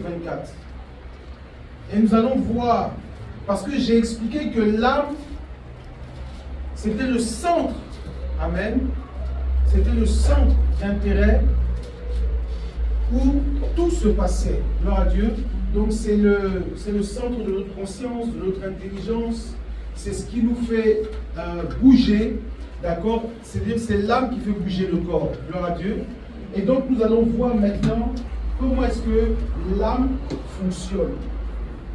24. Et nous allons voir, parce que j'ai expliqué que l'âme, c'était le centre, amen, c'était le centre d'intérêt où tout se passait, gloire à Dieu. Donc c'est le centre de notre conscience, de notre intelligence, c'est ce qui nous fait bouger, d'accord? C'est-à-dire c'est l'âme qui fait bouger le corps, gloire à Dieu. Et donc nous allons voir maintenant comment est-ce que l'âme fonctionne.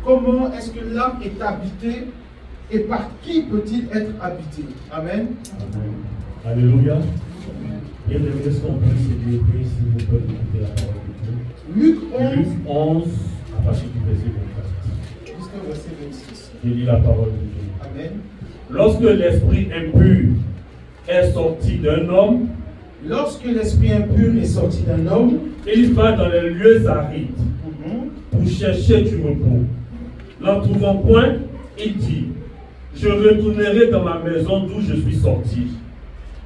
Comment est-ce que l'âme est habitée et par qui peut-il être habité? Amen. Amen. Alléluia. Bien aimé, est-ce qu'on peut se lever si vous pouvez écouter la parole de Dieu? Luc 11, Luc 11, à partir du verset 24. jusqu'au verset 26. Je lis la parole de Dieu. Amen. Lorsque l'esprit impur est sorti d'un homme, Lorsque l'esprit impur est sorti d'un homme, il va dans les lieux arides pour chercher du repos. N'en trouvant point, il dit, je retournerai dans ma maison d'où je suis sorti.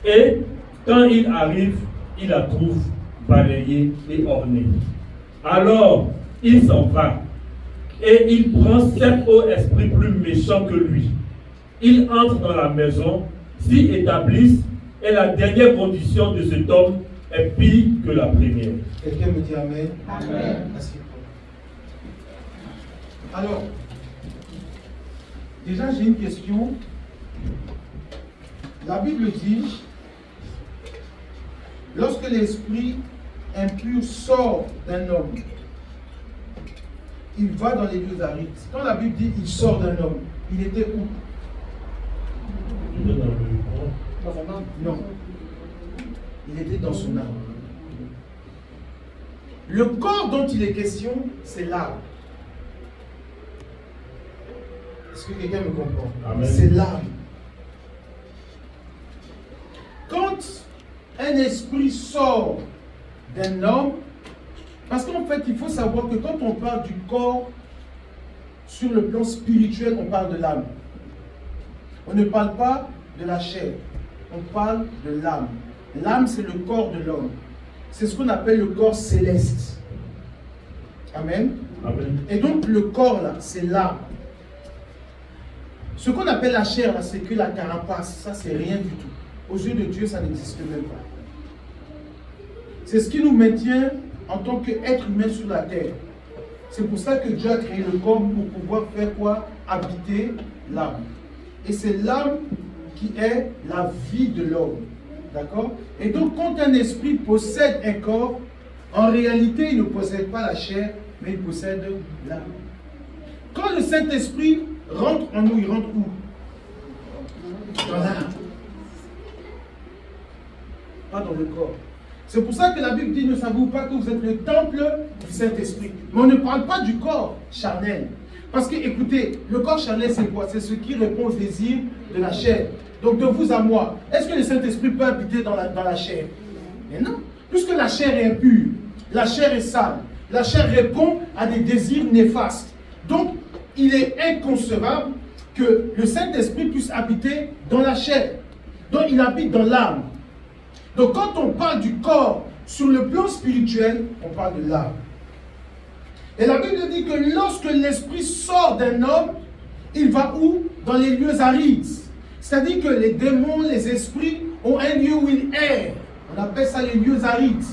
Et quand il arrive, il la trouve balayée et ornée. Alors, il s'en va et il prend 7 autres esprits plus méchants que lui. Il entre dans la maison, s'y établissent, et la dernière condition de cet homme est pire que la première. quelqu'un me dit Amen. Amen. Assieds-toi. Alors, déjà j'ai une question. La Bible dit, lorsque l'esprit impur sort d'un homme, il va dans les lieux arides. Quand la Bible dit il sort d'un homme, il était où? Il est dans le corps. Dans son âme. Non. Il était dans son âme. Le corps dont il est question, c'est l'âme. Est-ce que quelqu'un me comprend? Amen. C'est l'âme. Quand un esprit sort d'un homme, parce qu'en fait, il faut savoir que quand on parle du corps, sur le plan spirituel, on parle de l'âme. On ne parle pas de la chair, on parle de l'âme. L'âme, c'est le corps de l'homme. C'est ce qu'on appelle le corps céleste. Amen. Amen. Et donc, le corps, là, c'est l'âme. Ce qu'on appelle la chair, là, c'est que la carapace. Ça, c'est rien du tout. Aux yeux de Dieu, ça n'existe même pas. C'est ce qui nous maintient en tant qu'être humain sur la terre. C'est pour ça que Dieu a créé le corps pour pouvoir faire quoi? Habiter l'âme. Et c'est l'âme qui est la vie de l'homme. D'accord? Et donc, quand un esprit possède un corps, en réalité, il ne possède pas la chair, mais il possède l'âme. Quand le Saint-Esprit rentre en nous, il rentre où? Dans l'âme. Pas dans le corps. C'est pour ça que la Bible dit, ne savez-vous pas que vous êtes le temple du Saint-Esprit? Mais on ne parle pas du corps charnel. Parce que, écoutez, le corps charnel, c'est quoi? C'est ce qui répond aux désirs de la chair. Donc, de vous à moi, est-ce que le Saint-Esprit peut habiter dans la chair? Mais non. Puisque la chair est impure, la chair est sale, la chair répond à des désirs néfastes. Donc, il est inconcevable que le Saint-Esprit puisse habiter dans la chair. Donc, il habite dans l'âme. Donc, quand on parle du corps sur le plan spirituel, on parle de l'âme. Et la Bible dit que lorsque l'esprit sort d'un homme, il va où? Dans les lieux arides. C'est-à-dire que les démons, les esprits ont un lieu où ils errent. On appelle ça les lieux arides.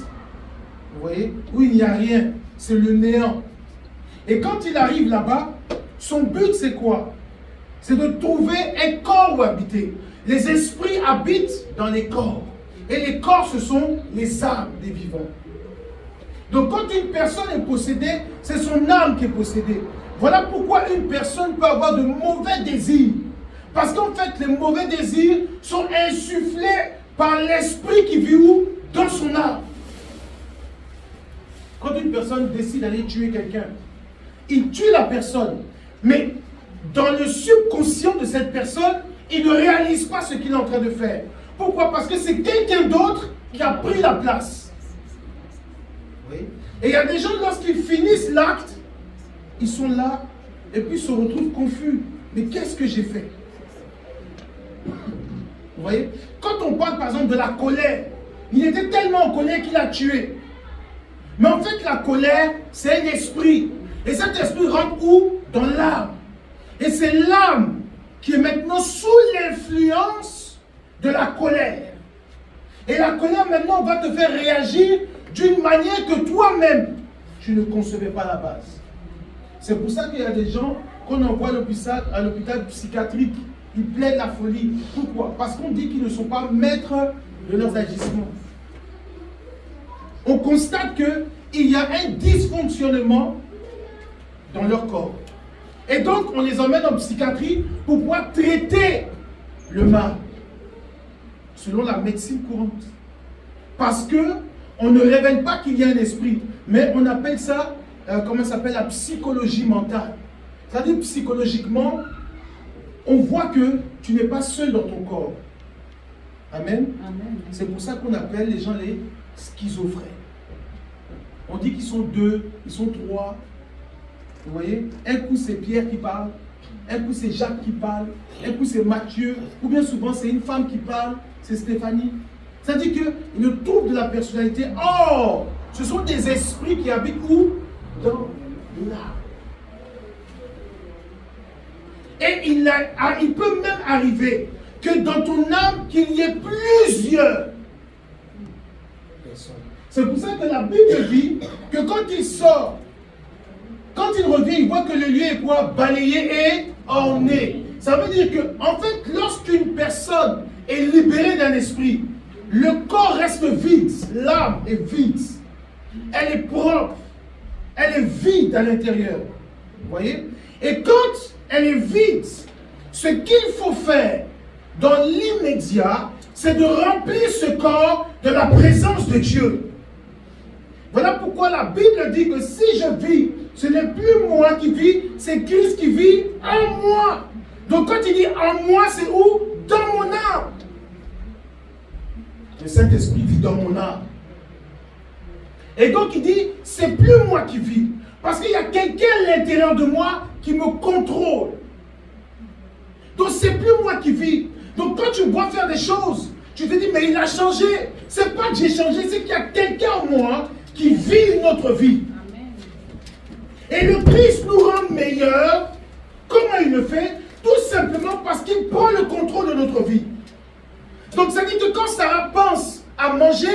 Vous voyez? Où il n'y a rien. C'est le néant. Et quand il arrive là-bas, son but c'est quoi? C'est de trouver un corps où habiter. Les esprits habitent dans les corps. Et les corps, ce sont les âmes des vivants. Donc quand une personne est possédée, c'est son âme qui est possédée. Voilà pourquoi une personne peut avoir de mauvais désirs. Parce qu'en fait, les mauvais désirs sont insufflés par l'esprit qui vit où? Dans son âme. Quand une personne décide d'aller tuer quelqu'un, il tue la personne. Mais dans le subconscient de cette personne, il ne réalise pas ce qu'il est en train de faire. Pourquoi? Parce que c'est quelqu'un d'autre qui a pris la place. Oui. Et il y a des gens, lorsqu'ils finissent l'acte, ils sont là et puis se retrouvent confus. Mais qu'est-ce que j'ai fait? Vous voyez? Quand on parle par exemple de la colère, il était tellement en colère qu'il a tué. Mais en fait, la colère, c'est un esprit. Et cet esprit rentre où? Dans l'âme. Et c'est l'âme qui est maintenant sous l'influence de la colère. Et la colère maintenant va te faire réagir d'une manière que toi-même, tu ne concevais pas à la base. C'est pour ça qu'il y a des gens qu'on envoie à l'hôpital psychiatrique. Ils plaident la folie. Pourquoi? Parce qu'on dit qu'ils ne sont pas maîtres de leurs agissements. On constate qu'il y a un dysfonctionnement dans leur corps. Et donc, on les emmène en psychiatrie pour pouvoir traiter le mal, selon la médecine courante. Parce qu'on ne révèle pas qu'il y a un esprit, mais on appelle ça, comment ça s'appelle, la psychologie mentale. C'est-à-dire, psychologiquement, on voit que tu n'es pas seul dans ton corps. Amen. Amen. C'est pour ça qu'on appelle les gens les schizophrènes. On dit qu'ils sont 2, ils sont 3. Vous voyez? Un coup c'est Pierre qui parle, un coup c'est Jacques qui parle, un coup c'est Mathieu, ou bien souvent c'est une femme qui parle, c'est Stéphanie. C'est-à-dire qu'il y a une trouble de la personnalité. Oh! Ce sont des esprits qui habitent où? Dans l'âme. Et il peut même arriver que dans ton âme, qu'il y ait plusieurs personnes. C'est pour ça que la Bible dit que quand il sort, quand il revient, il voit que le lieu est quoi? Balayé et orné. Ça veut dire que, en fait, lorsqu'une personne est libérée d'un esprit, le corps reste vide, l'âme est vide. Elle est propre, elle est vide à l'intérieur. Vous voyez? Et quand elle est vide, ce qu'il faut faire dans l'immédiat, c'est de remplir ce corps de la présence de Dieu. Voilà pourquoi la Bible dit que si je vis, ce n'est plus moi qui vis, c'est Christ qui vit en moi. Donc quand il dit en moi, c'est où? Dans mon âme. Le Saint-Esprit vit dans mon âme. Et donc il dit, c'est plus moi qui vis. Parce qu'il y a quelqu'un à l'intérieur de moi qui me contrôle. Donc c'est plus moi qui vis. Donc quand tu me vois faire des choses, tu te dis, mais il a changé. C'est pas que j'ai changé, c'est qu'il y a quelqu'un en moi qui vit notre vie. Amen. Et le Christ nous rend meilleurs. Comment il le fait? Tout simplement parce qu'il prend le contrôle de notre vie. Donc ça dit que quand Sarah pense à manger,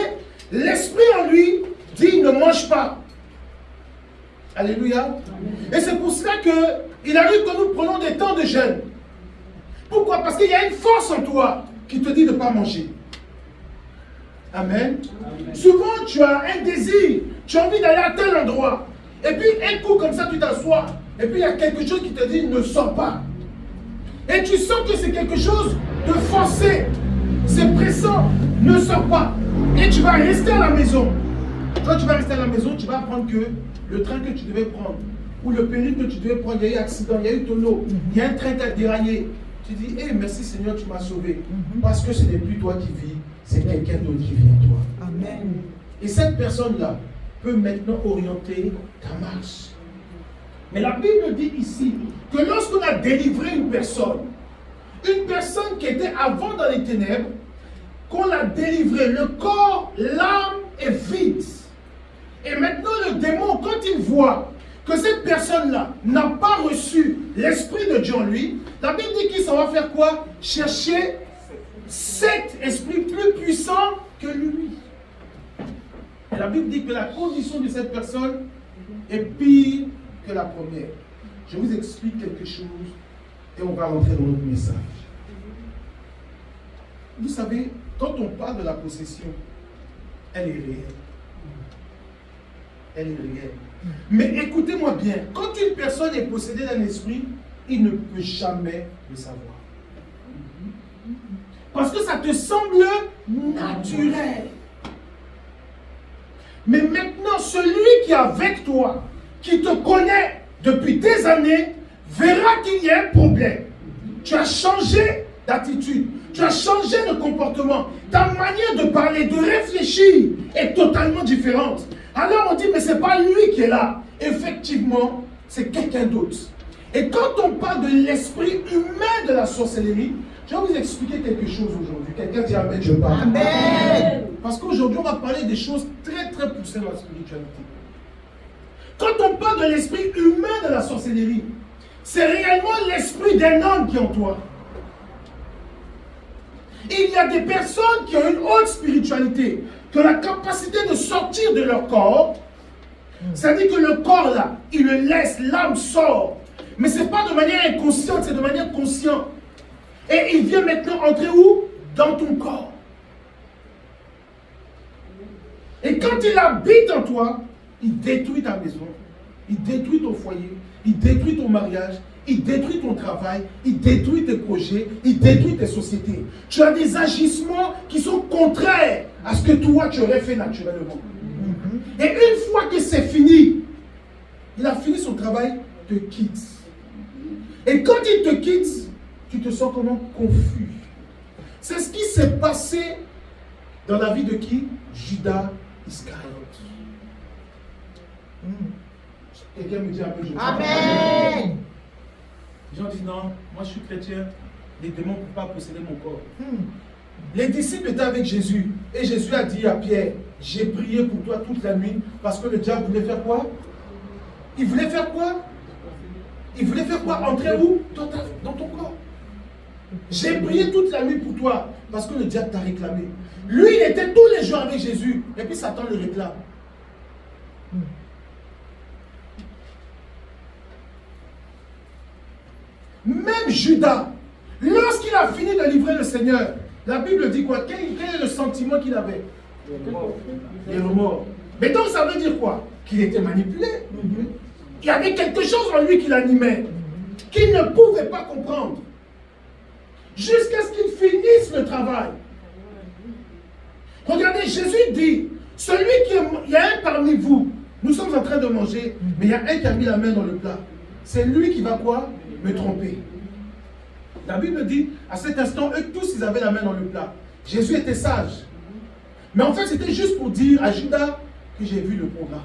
l'esprit en lui dit ne mange pas. Alléluia. Amen. Et c'est pour cela qu'il arrive que nous prenons des temps de jeûne. Pourquoi? Parce qu'il y a une force en toi qui te dit de ne pas manger. Amen. Amen. Souvent, tu as un désir, tu as envie d'aller à tel endroit. Et puis, un coup comme ça, tu t'assois. Et puis, il y a quelque chose qui te dit ne sors pas. Et tu sens que c'est quelque chose de forcé. C'est pressant. Ne sors pas. Et tu vas rester à la maison. Quand tu vas rester à la maison, tu vas apprendre que le train que tu devais prendre, ou le périple que tu devais prendre, il y a eu accident, il y a eu tonneau, il y a un train qui a déraillé. Tu dis, hey, merci Seigneur, tu m'as sauvé. Parce que ce n'est plus toi qui vis, c'est quelqu'un d'autre qui vit en toi. Amen. Et cette personne-là peut maintenant orienter ta marche. Mais la Bible dit ici que lorsqu'on a délivré une personne qui était avant dans les ténèbres, qu'on l'a délivré, le corps, l'âme est vide. Et maintenant le démon, quand il voit que cette personne-là n'a pas reçu l'Esprit de Dieu en lui, la Bible dit qu'il s'en va faire quoi? Chercher cet esprit plus puissant que lui. Et la Bible dit que la condition de cette personne est pire que la première. Je vous explique quelque chose et on va rentrer dans notre message. Vous savez, quand on parle de la possession, elle est réelle. Elle est réelle. Mais écoutez-moi bien, quand une personne est possédée d'un esprit, il ne peut jamais le savoir. Parce que ça te semble naturel. Mais maintenant, celui qui est avec toi, qui te connaît depuis des années, verra qu'il y a un problème. Tu as changé d'attitude, tu as changé de comportement. Ta manière de parler, de réfléchir est totalement différente. Alors on dit, mais ce n'est pas lui qui est là. Effectivement, c'est quelqu'un d'autre. Et quand on parle de l'esprit humain de la sorcellerie, je vais vous expliquer quelque chose aujourd'hui. Quelqu'un dit Amen, je parle. Amen. parce qu'aujourd'hui, on va parler des choses très très poussées dans la spiritualité. Quand on parle de l'esprit humain de la sorcellerie, c'est réellement l'esprit d'un homme qui est en toi. Il y a des personnes qui ont une haute spiritualité, qui ont la capacité de sortir de leur corps. C'est-à-dire que le corps là, il le laisse, l'âme sort. Mais ce n'est pas de manière inconsciente, c'est de manière consciente. Et il vient maintenant entrer où? Dans ton corps. Et quand il habite en toi, il détruit ta maison, il détruit ton foyer, il détruit ton mariage, il détruit ton travail, il détruit tes projets, il détruit tes sociétés. Tu as des agissements qui sont contraires à ce que toi tu aurais fait naturellement. Et une fois que c'est fini, il a fini son travail, te quitte. Et quand il te quitte, tu te sens comment? Confus. C'est ce qui s'est passé dans la vie de qui? Judas Iscariote. Quelqu'un me dit un peu, je Amen. Les gens disent non, moi je suis chrétien, les démons ne peuvent pas posséder mon corps. Les disciples étaient avec Jésus et Jésus a dit à Pierre, j'ai prié pour toi toute la nuit parce que le diable voulait faire quoi? Il voulait faire quoi? Il voulait faire quoi? Entrer où? Dans ton corps. J'ai prié toute la nuit pour toi parce que le diable t'a réclamé. Lui, il était tous les jours avec Jésus et puis Satan le réclame. Même Judas, lorsqu'il a fini de livrer le Seigneur, la Bible dit quoi? Quel est le sentiment qu'il avait? Les remords. Mais donc ça veut dire quoi? Qu'il était manipulé. Il y avait quelque chose en lui qui l'animait, qu'il ne pouvait pas comprendre. Jusqu'à ce qu'il finisse le travail. Regardez, Jésus dit, il y a un parmi vous, nous sommes en train de manger, mais il y a un qui a mis la main dans le plat. C'est lui qui va quoi? Me tromper. La Bible dit, à cet instant, eux tous, ils avaient la main dans le plat. Jésus était sage. Mais en fait, c'était juste pour dire à Judas que j'ai vu le programme.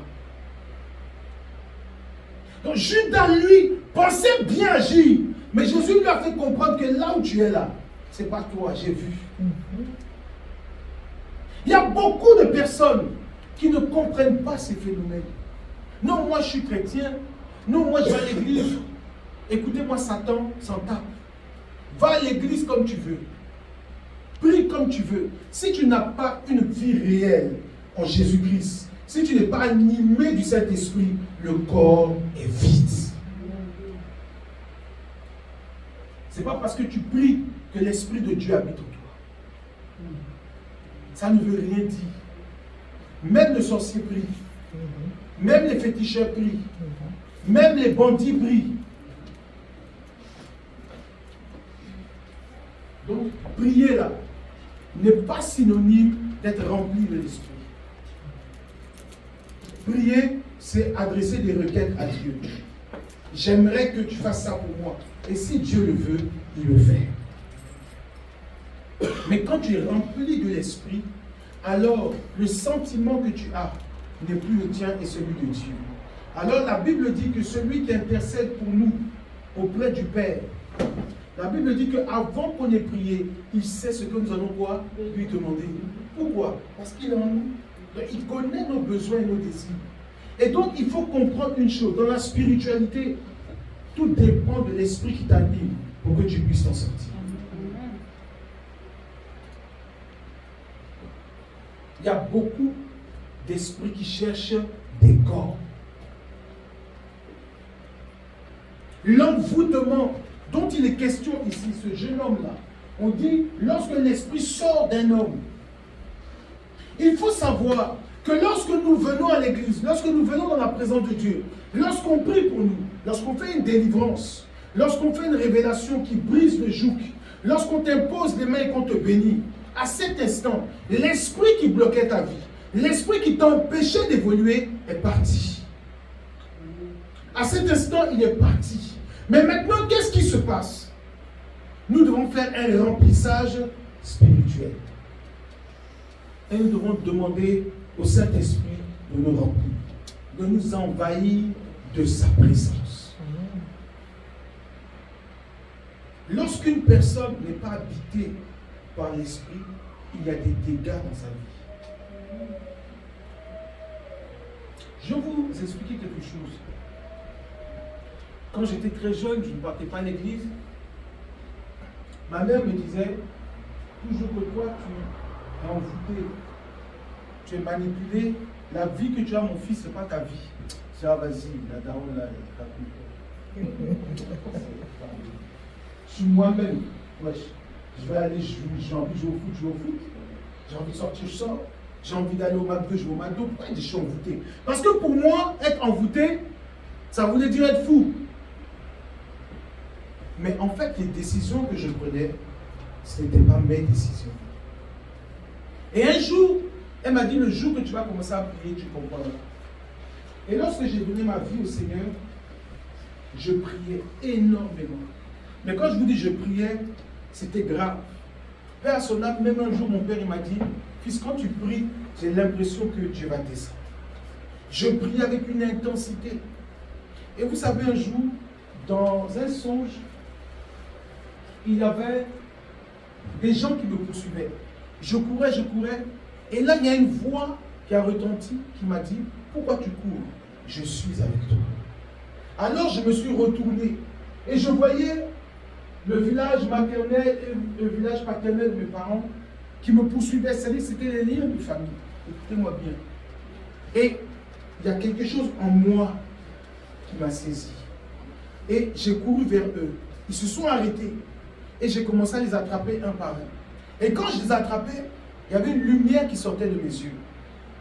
Donc Judas, lui, pensait bien agir. Mais Jésus lui a fait comprendre que là où tu es là, c'est pas toi, j'ai vu. Il y a beaucoup de personnes qui ne comprennent pas ces phénomènes. Non, moi je suis chrétien. Non, moi je vais à l'église. Écoutez-moi, Satan s'en tape. Va à l'église comme tu veux. Prie comme tu veux. Si tu n'as pas une vie réelle en Jésus-Christ, si tu n'es pas animé du Saint-Esprit, le corps est vide. Ce n'est pas parce que tu pries que l'Esprit de Dieu habite en toi. Ça ne veut rien dire. Même les sorciers prient. Même les féticheurs prient. Même les bandits prient. Donc, prier là n'est pas synonyme d'être rempli de l'Esprit. Prier, c'est adresser des requêtes à Dieu. J'aimerais que tu fasses ça pour moi. Et si Dieu le veut, il le fait. Mais quand tu es rempli de l'Esprit, alors le sentiment que tu as n'est plus le tien et celui de Dieu. Alors la Bible dit que celui qui intercède pour nous auprès du Père, la Bible dit qu'avant qu'on ait prié, il sait ce que nous allons quoi lui demander. Pourquoi? Parce qu'il est en nous. Il connaît nos besoins et nos désirs. Et donc il faut comprendre une chose. Dans la spiritualité, tout dépend de l'esprit qui t'anime pour que tu puisses t'en sortir. Il y a beaucoup d'esprits qui cherchent des corps. L'envoûtement dont il est question ici, ce jeune homme-là, on dit, lorsque l'esprit sort d'un homme, il faut savoir que lorsque nous venons à l'église, lorsque nous venons dans la présence de Dieu, lorsqu'on prie pour nous, lorsqu'on fait une délivrance, lorsqu'on fait une révélation qui brise le joug, lorsqu'on t'impose les mains et qu'on te bénit, à cet instant, l'esprit qui bloquait ta vie, l'esprit qui t'empêchait d'évoluer est parti. À cet instant, il est parti. Mais maintenant, qu'est-ce qui se passe? Nous devons faire un remplissage spirituel. Et nous devons demander au Saint-Esprit de nous remplir, de nous envahir de sa présence. Lorsqu'une personne n'est pas habitée par l'Esprit, il y a des dégâts dans sa vie. Je vais vous expliquer quelque chose. Quand j'étais très jeune, je ne partais pas à l'église. Ma mère me disait, toujours que toi, tu es envoûté, tu es manipulé. La vie que tu as, mon fils, ce n'est pas ta vie. C'est ah, vas-y, la daronne là, elle je suis moi-même. Wesh, je vais aller, j'ai envie de jouer au foot, je joue au foot. J'ai envie de sortir, je sors. J'ai envie d'aller au McDo, je vais au McDo. Pourquoi je suis envoûté? Parce que pour moi, être envoûté, ça voulait dire être fou. Mais en fait, les décisions que je prenais, ce n'étaient pas mes décisions. Et un jour, elle m'a dit, le jour que tu vas commencer à prier, tu comprendras. Et lorsque j'ai donné ma vie au Seigneur, je priais énormément. Mais quand je vous dis je priais, c'était grave. Père à son âme, même un jour, mon père il m'a dit, fils, quand tu pries, j'ai l'impression que Dieu va descendre. Je priais avec une intensité. Et vous savez, un jour, dans un songe, il y avait des gens qui me poursuivaient. Je courais, et là, il y a une voix qui a retenti, qui m'a dit, pourquoi tu cours? Je suis avec toi. Alors, je me suis retourné, et je voyais le village maternel et le village paternel de mes parents qui me poursuivaient. C'est-à-dire, c'était les liens de famille. Écoutez-moi bien. Et il y a quelque chose en moi qui m'a saisi. Et j'ai couru vers eux. Ils se sont arrêtés. Et j'ai commencé à les attraper un par un. Et quand je les attrapais, il y avait une lumière qui sortait de mes yeux.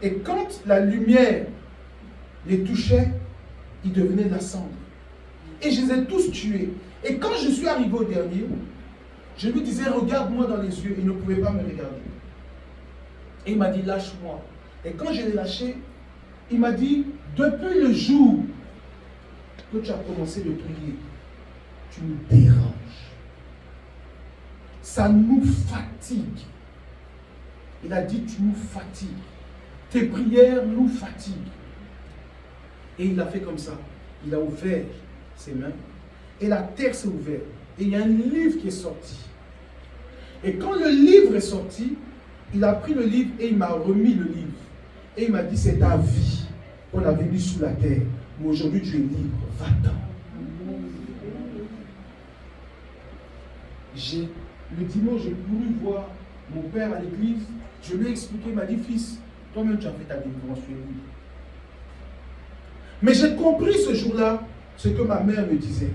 Et quand la lumière les touchait, ils devenaient de la cendre. Et je les ai tous tués. Et quand je suis arrivé au dernier, je lui disais, regarde-moi dans les yeux. Il ne pouvait pas me regarder. Et il m'a dit, lâche-moi. Et quand je l'ai lâché, il m'a dit, depuis le jour que tu as commencé de prier, tu nous déranges. Ça nous fatigue. Il a dit, tu nous fatigues. Tes prières nous fatiguent. Et il a fait comme ça. Il a ouvert ses mains. Et la terre s'est ouverte. Et il y a un livre qui est sorti. Et quand le livre est sorti, il a pris le livre et il m'a remis le livre. Et il m'a dit, c'est ta vie qu'on avait mis sous la terre. Mais aujourd'hui, tu es libre. Va-t'en. Le dimanche, j'ai voulu voir mon père à l'église. Je lui ai expliqué, il m'a dit, fils, toi-même tu as fait ta délivrance, tu es libre. Mais j'ai compris ce jour-là ce que ma mère me disait.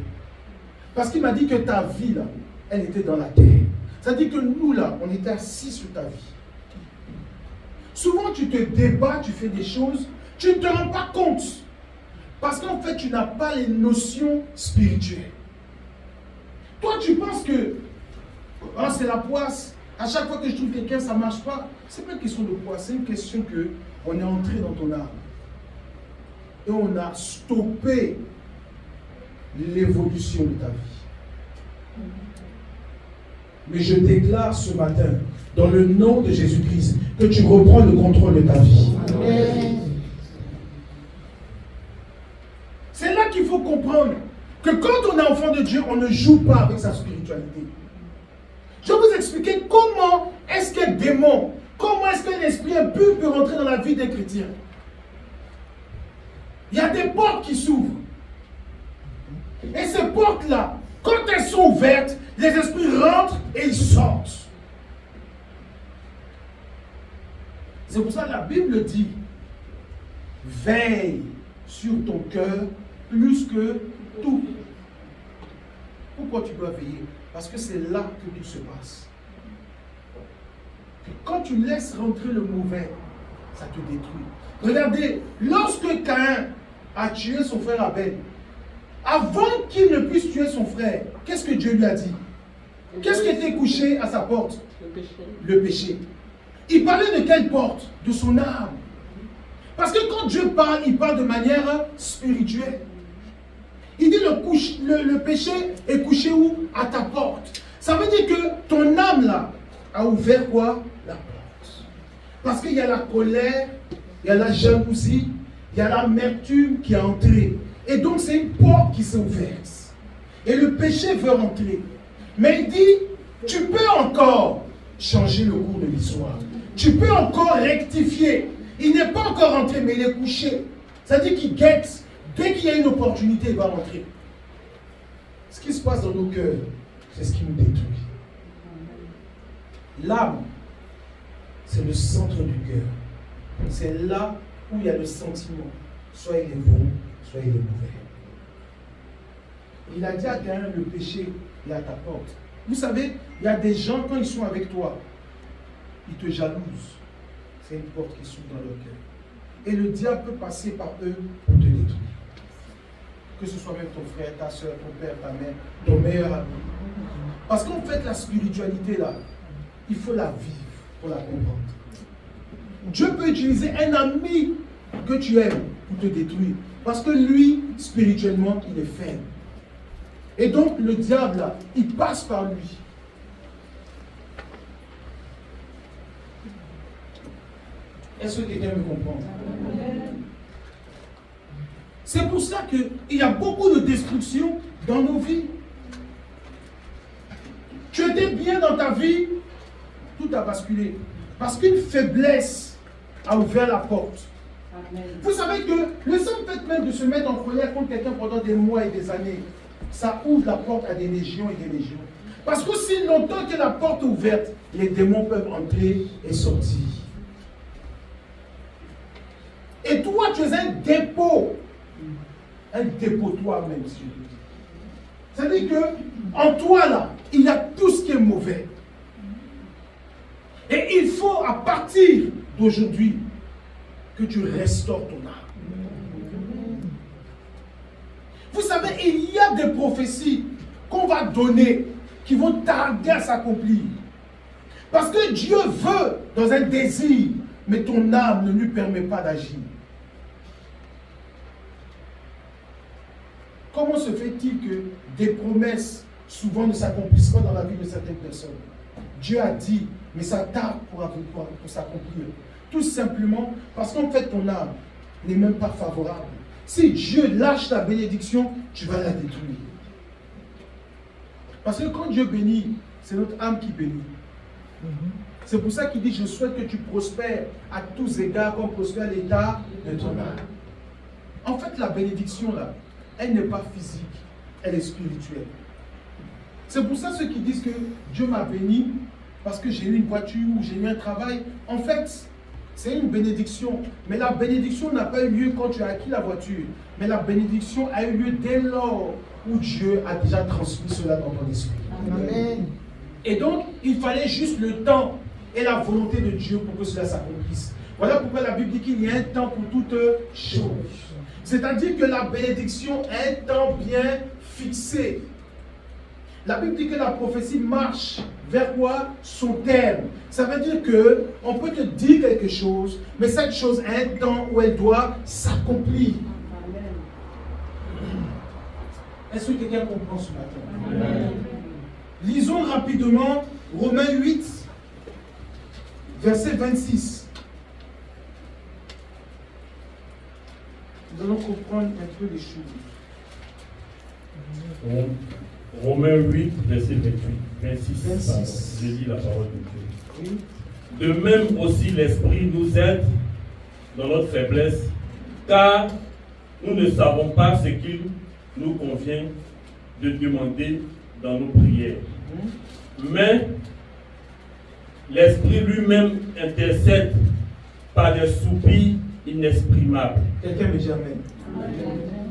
Parce qu'il m'a dit que ta vie, là, elle était dans la terre. C'est-à-dire que nous, là, on était assis sur ta vie. Souvent, tu te débats, tu fais des choses, tu ne te rends pas compte. Parce qu'en fait, tu n'as pas les notions spirituelles. Toi, tu penses que oh, c'est la poisse. À chaque fois que je trouve quelqu'un, ça ne marche pas. Ce n'est pas une question de poisse, c'est une question qu'on est entré dans ton âme. Et on a stoppé l'évolution de ta vie. Mais je déclare ce matin, dans le nom de Jésus-Christ, que tu reprends le contrôle de ta vie. Amen. C'est là qu'il faut comprendre que quand on est enfant de Dieu, on ne joue pas avec sa spiritualité. Je vais vous expliquer comment est-ce qu'un démon, comment est-ce qu'un esprit impur peut rentrer dans la vie d'un chrétien. Il y a des portes qui s'ouvrent. Et ces portes-là, quand elles sont ouvertes, les esprits rentrent et ils sortent. C'est pour ça que la Bible dit, veille sur ton cœur plus que tout. Pourquoi tu dois veiller? Parce que c'est là que tout se passe. Quand tu laisses rentrer le mauvais, ça te détruit. Regardez, lorsque Caïn a tué son frère Abel, avant qu'il ne puisse tuer son frère, qu'est-ce que Dieu lui a dit? Qu'est-ce qui était couché à sa porte? Le péché. Le péché. Il parlait de quelle porte? De son âme. Parce que quand Dieu parle, il parle de manière spirituelle. Il dit le péché est couché où? À ta porte. Ça veut dire que ton âme là a ouvert quoi? La porte. Parce qu'il y a la colère, il y a la jalousie, il y a l'amertume qui est entrée. Et donc c'est une porte qui s'est ouverte. Et le péché veut rentrer. Mais il dit, tu peux encore changer le cours de l'histoire. Tu peux encore rectifier. Il n'est pas encore rentré, mais il est couché. C'est-à-dire qu'il guette. Dès qu'il y a une opportunité, il va rentrer. Ce qui se passe dans nos cœurs, c'est ce qui nous détruit. L'âme, c'est le centre du cœur. C'est là où il y a le sentiment. Soit il est bon, soit il est mauvais. Il a dit à quelqu'un, le péché est à ta porte. Vous savez, il y a des gens, quand ils sont avec toi, ils te jalousent. C'est une porte qui s'ouvre dans leur cœur. Et le diable peut passer par eux pour te détruire. Que ce soit même ton frère, ta soeur, ton père, ta mère, ton meilleur ami. Parce qu'en fait, la spiritualité, là, il faut la vivre pour la comprendre. Dieu peut utiliser un ami que tu aimes pour te détruire. Parce que lui, spirituellement, il est faible. Et donc, le diable, là, il passe par lui. Est-ce que quelqu'un me comprend? C'est pour ça qu'il y a beaucoup de destruction dans nos vies. Tu étais bien dans ta vie, tout a basculé. Parce qu'une faiblesse a ouvert la porte. Amen. Vous savez que le simple fait même de se mettre en colère contre quelqu'un pendant des mois et des années, ça ouvre la porte à des légions et des légions. Parce qu'aussi longtemps que la porte est ouverte, les démons peuvent entrer et sortir. Et toi, tu es un dépôt toi-même, si je veux dire. C'est-à-dire que en toi, là, il y a tout ce qui est mauvais. Et il faut, à partir d'aujourd'hui, que tu restaures ton âme. Vous savez, il y a des prophéties qu'on va donner qui vont tarder à s'accomplir. Parce que Dieu veut dans un désir, mais ton âme ne lui permet pas d'agir. Comment se fait-il que des promesses souvent ne s'accomplissent pas dans la vie de certaines personnes? Dieu a dit, mais ça tarde pour s'accomplir. Tout simplement parce qu'en fait ton âme n'est même pas favorable. Si Dieu lâche ta bénédiction, tu vas la détruire. Parce que quand Dieu bénit, c'est notre âme qui bénit. C'est pour ça qu'il dit, je souhaite que tu prospères à tous égards comme prospère l'état de ton âme. En fait, la bénédiction, là, elle n'est pas physique, elle est spirituelle. C'est pour ça ceux qui disent que Dieu m'a béni parce que j'ai eu une voiture ou j'ai eu un travail. En fait, c'est une bénédiction. Mais la bénédiction n'a pas eu lieu quand tu as acquis la voiture. Mais la bénédiction a eu lieu dès lors où Dieu a déjà transmis cela dans ton esprit. Amen. Et donc, il fallait juste le temps et la volonté de Dieu pour que cela s'accomplisse. Voilà pourquoi la Bible dit qu'il y a un temps pour toutes choses. C'est-à-dire que la bénédiction a un temps bien fixé. La Bible dit que la prophétie marche vers quoi? Son terme. Ça veut dire que on peut te dire quelque chose, mais cette chose a un temps où elle doit s'accomplir. Est-ce que quelqu'un comprend ce matin? Amen. Lisons rapidement Romains 8, verset 26. Nous allons comprendre un peu les choses. Romains 8, verset 26. Je lis la parole de Dieu. Oui. De même aussi l'Esprit nous aide dans notre faiblesse, car nous ne savons pas ce qu'il nous convient de demander dans nos prières. Mais l'Esprit lui-même intercède par des soupirs inexprimables. Quelqu'un me dit Amen.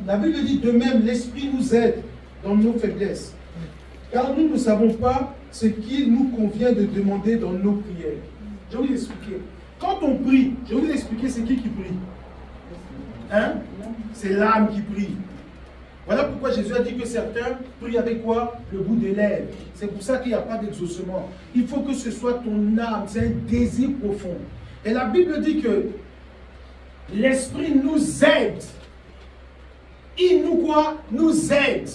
La Bible dit de même, l'Esprit nous aide dans nos faiblesses. Car nous ne savons pas ce qu'il nous convient de demander dans nos prières. Je vais vous expliquer. Quand on prie, je vais vous expliquer c'est qui prie. Hein? C'est l'âme qui prie. Voilà pourquoi Jésus a dit que certains prient avec quoi? Le bout des lèvres. C'est pour ça qu'il n'y a pas d'exaucement. Il faut que ce soit ton âme, c'est un désir profond. Et la Bible dit que l'Esprit nous aide. Il nous quoi? Nous aide.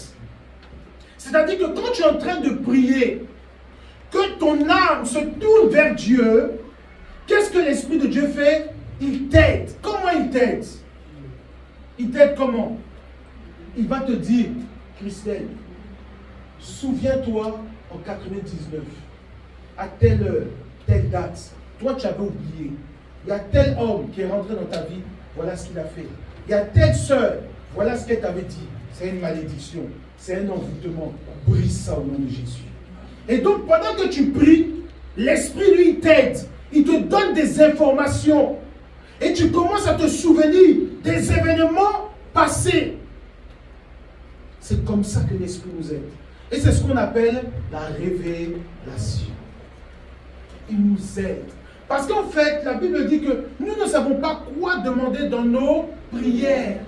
C'est-à-dire que quand tu es en train de prier, que ton âme se tourne vers Dieu, qu'est-ce que l'Esprit de Dieu fait? Il t'aide. Comment il t'aide? Il t'aide comment? Il va te dire, Christelle, souviens-toi en 99, à telle heure, telle date, toi tu avais oublié. Il y a tel homme qui est rentré dans ta vie, voilà ce qu'il a fait. Il y a telle sœur, voilà ce qu'elle t'avait dit. C'est une malédiction, c'est un envoûtement. Brise ça au nom de Jésus. Et donc pendant que tu pries, l'Esprit lui t'aide. Il te donne des informations. Et tu commences à te souvenir des événements passés. C'est comme ça que l'Esprit nous aide. Et c'est ce qu'on appelle la révélation. Il nous aide. Parce qu'en fait, la Bible dit que nous ne savons pas quoi demander dans nos prières.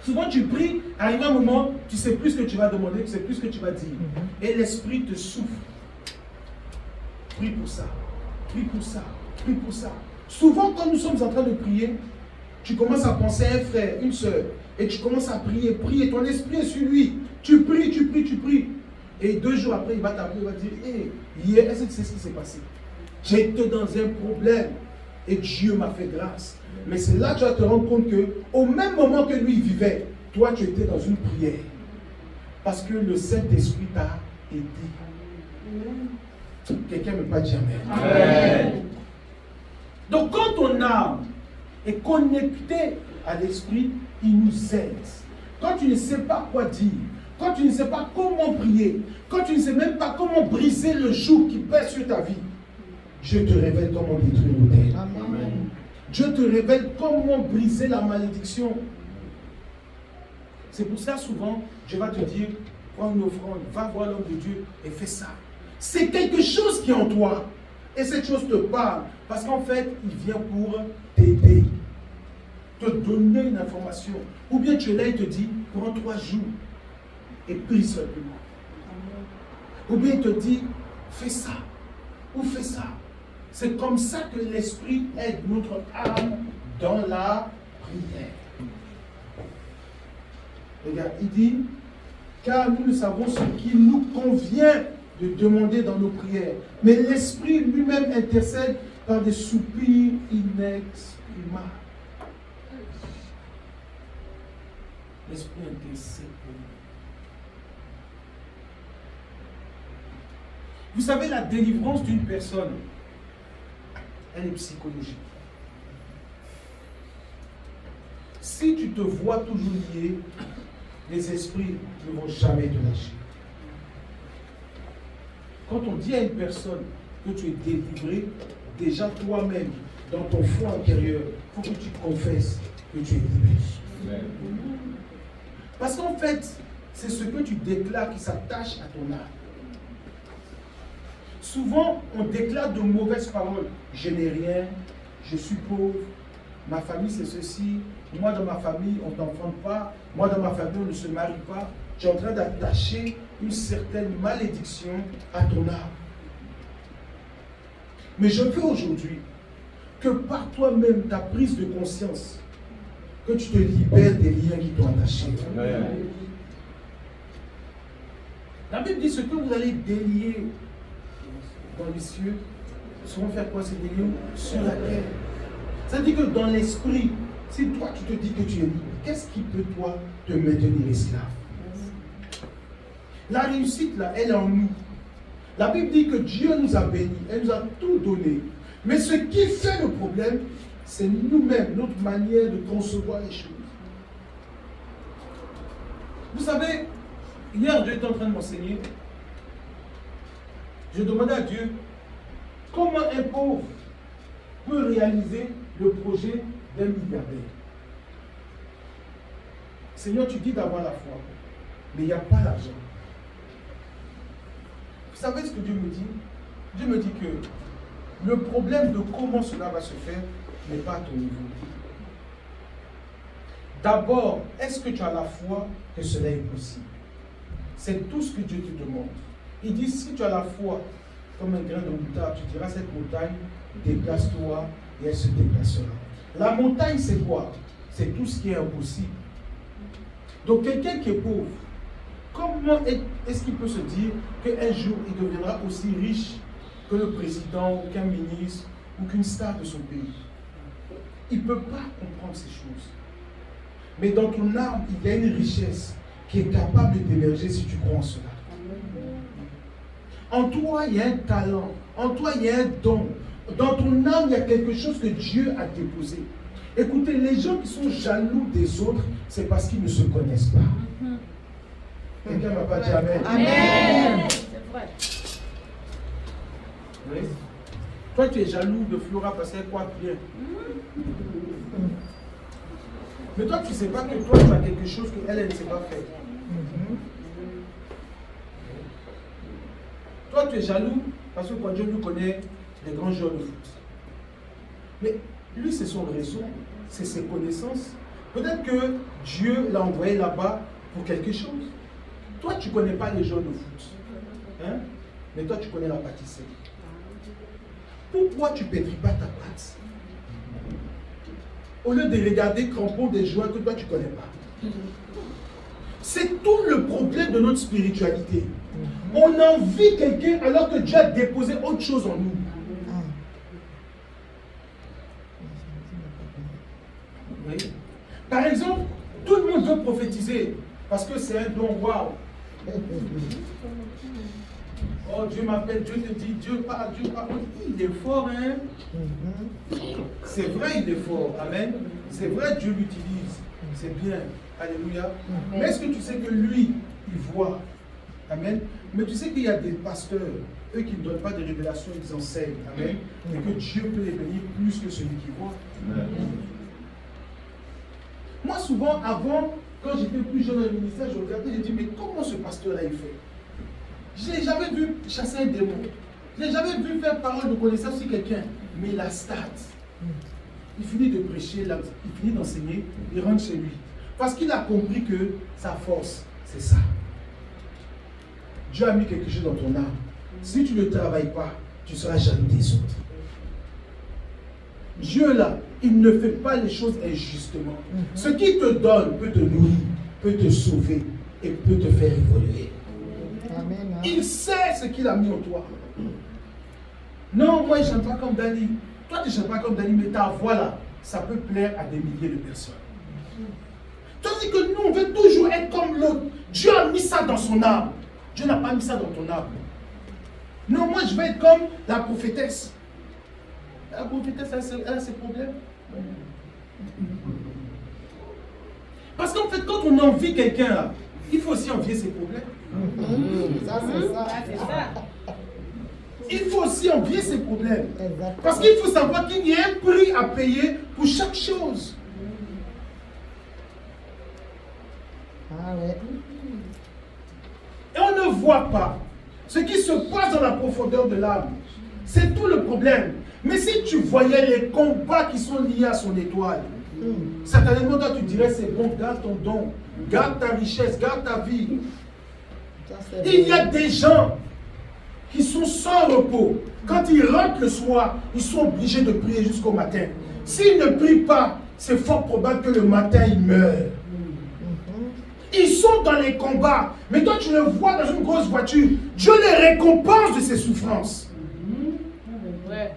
Souvent tu pries, arrive un moment, tu ne sais plus ce que tu vas demander, tu ne sais plus ce que tu vas dire. Et l'Esprit te souffle. Prie pour ça, prie pour ça, prie pour ça. Souvent, quand nous sommes en train de prier, tu commences à penser à un frère, une soeur, et tu commences à prier, prier, ton esprit est sur lui. Tu pries, tu pries, tu pries. Et 2 jours après, il va t'appeler, il va dire, hé, hier, est-ce que tu sais ce qui s'est passé? J'étais dans un problème et Dieu m'a fait grâce. Mais c'est là que tu vas te rendre compte que, au même moment que lui vivait, toi, tu étais dans une prière. Parce que le Saint-Esprit t'a aidé. Quelqu'un ne peut pas dire amen. Amen. Donc quand ton âme est connectée à l'Esprit, il nous aide. Quand tu ne sais pas quoi dire, quand tu ne sais pas comment prier, quand tu ne sais même pas comment briser le joug qui pèse sur ta vie, Dieu te révèle comment détruire l'autel. Amen. Dieu te révèle comment briser la malédiction. C'est pour ça souvent, Dieu va te dire, prends une offrande, va voir l'homme de Dieu et fais ça. C'est quelque chose qui est en toi. Et cette chose te parle. Parce qu'en fait, il vient pour t'aider. Te donner une information. Ou bien tu es là et te dit, prends 3 jours. Et prie simplement. Ou bien il te dit, fais ça. Ou fais ça. C'est comme ça que l'Esprit aide notre âme dans la prière. Regarde, il dit, car nous ne savons ce qu'il nous convient de demander dans nos prières. Mais l'Esprit lui-même intercède par des soupirs inexprimables. L'Esprit intercède pour nous. Vous savez, la délivrance d'une personne, elle est psychologique. Si tu te vois toujours lié, les esprits ne vont jamais te lâcher. Quand on dit à une personne que tu es délivré, déjà toi-même, dans ton foi intérieur, il faut que tu confesses que tu es libéré. Parce qu'en fait, c'est ce que tu déclares qui s'attache à ton âme. Souvent, on déclare de mauvaises paroles. Je n'ai rien, je suis pauvre, ma famille c'est ceci, moi dans ma famille on ne t'enfante pas, moi dans ma famille on ne se marie pas. Tu es en train d'attacher une certaine malédiction à ton âme. Mais je veux aujourd'hui que par toi-même, ta prise de conscience, que tu te libères des liens qui t'ont attaché. La Bible dit ce que vous allez délier dans les cieux, seront faire quoi ces déliés sur la terre. Ça dit que dans l'esprit, si toi tu te dis que tu es libre, qu'est-ce qui peut toi te maintenir esclave? La réussite là, elle est en nous. La Bible dit que Dieu nous a bénis, elle nous a tout donné. Mais ce qui fait le problème, c'est nous-mêmes, notre manière de concevoir les choses. Vous savez, hier Dieu était en train de m'enseigner. Je demandais à Dieu comment un pauvre peut réaliser le projet d'un milliardaire. Seigneur, tu dis d'avoir la foi, mais il n'y a pas l'argent. Vous savez ce que Dieu me dit? Dieu me dit que le problème de comment cela va se faire n'est pas à ton niveau. D'abord, est-ce que tu as la foi que cela est possible? C'est tout ce que Dieu te demande. Il dit, si tu as la foi comme un grain de moutarde, tu diras à cette montagne, déplace-toi et elle se déplacera. La montagne, c'est quoi? C'est tout ce qui est impossible. Donc quelqu'un qui est pauvre, comment est-ce qu'il peut se dire qu'un jour il deviendra aussi riche que le président, ou qu'un ministre, ou qu'une star de son pays? Il ne peut pas comprendre ces choses. Mais dans ton âme, il y a une richesse qui est capable d'émerger si tu crois en cela. En toi, il y a un talent. En toi, il y a un don. Dans ton âme, il y a quelque chose que Dieu a déposé. Écoutez, les gens qui sont jaloux des autres, c'est parce qu'ils ne se connaissent pas. Quelqu'un ne m'a pas dit Amen. Amen. C'est vrai. Oui. Toi, tu es jaloux de Flora parce qu'elle croit bien. Mais toi, tu ne sais pas que toi, tu as quelque chose qu'elle, elle ne sait pas faire. Toi, tu es jaloux parce que quand Dieu nous connaît, des grands joueurs de foot. Mais lui, c'est son réseau, c'est ses connaissances. Peut-être que Dieu l'a envoyé là-bas pour quelque chose. Toi, tu ne connais pas les joueurs de foot. Hein? Mais toi, tu connais la pâtisserie. Pourquoi tu ne pétris pas ta pâte? Au lieu de regarder crampons des joueurs que toi, tu ne connais pas. C'est tout le problème de notre spiritualité. On envie quelqu'un alors que Dieu a déposé autre chose en nous. Oui. Par exemple, tout le monde veut prophétiser parce que c'est un don. Waouh! Oh, Dieu m'appelle, Dieu te dit, Dieu parle, Dieu parle. Il est fort, hein? C'est vrai, il est fort. Amen. C'est vrai, Dieu l'utilise. C'est bien. Alléluia. Mais est-ce que tu sais que lui, il voit? Amen. Mais tu sais qu'il y a des pasteurs, eux qui ne donnent pas de révélations, ils enseignent. Amen. Et que Dieu peut les bénir plus que celui qui voit. Amen. Moi, souvent, avant, quand j'étais plus jeune dans le ministère, je regardais, je dis, mais comment ce pasteur-là il fait? Je n'ai jamais vu chasser un démon. Je n'ai jamais vu faire parole de connaissance sur quelqu'un. Mais la stat, il finit de prêcher, il finit d'enseigner, il rentre chez lui. Parce qu'il a compris que sa force, c'est ça. Dieu a mis quelque chose dans ton âme. Si tu ne travailles pas, tu seras jaloux des autres. Dieu là, il ne fait pas les choses injustement. Ce qu'il te donne peut te nourrir, peut te sauver et peut te faire évoluer. Amen. Il sait ce qu'il a mis en toi. Non, moi je ne chante pas comme Dani. Toi tu ne chantes pas comme Dani, mais ta voix là, ça peut plaire à des milliers de personnes. Tandis que nous, on veut toujours être comme l'autre. Dieu a mis ça dans son âme. Dieu n'a pas mis ça dans ton âme. Non, moi je veux être comme la prophétesse. La prophétesse, elle a ses problèmes. Parce qu'en fait, quand on envie quelqu'un là, il faut aussi envier ses problèmes. Ça, c'est ça. C'est ça. Il faut aussi envier ses problèmes. Exactement. Parce qu'il faut savoir qu'il y a un prix à payer pour chaque chose. Ah ouais. Et on ne voit pas ce qui se passe dans la profondeur de l'âme. C'est tout le problème. Mais si tu voyais les combats qui sont liés à son étoile, certainement toi tu dirais c'est bon, garde ton don, garde ta richesse, garde ta vie. Ça, c'est Il y a des gens qui sont sans repos. Quand ils rentrent le soir, ils sont obligés de prier jusqu'au matin. S'ils ne prient pas, c'est fort probable que le matin ils meurent. Ils sont dans les combats, mais toi tu le vois dans une grosse voiture. Dieu les récompense de ses souffrances. Ouais.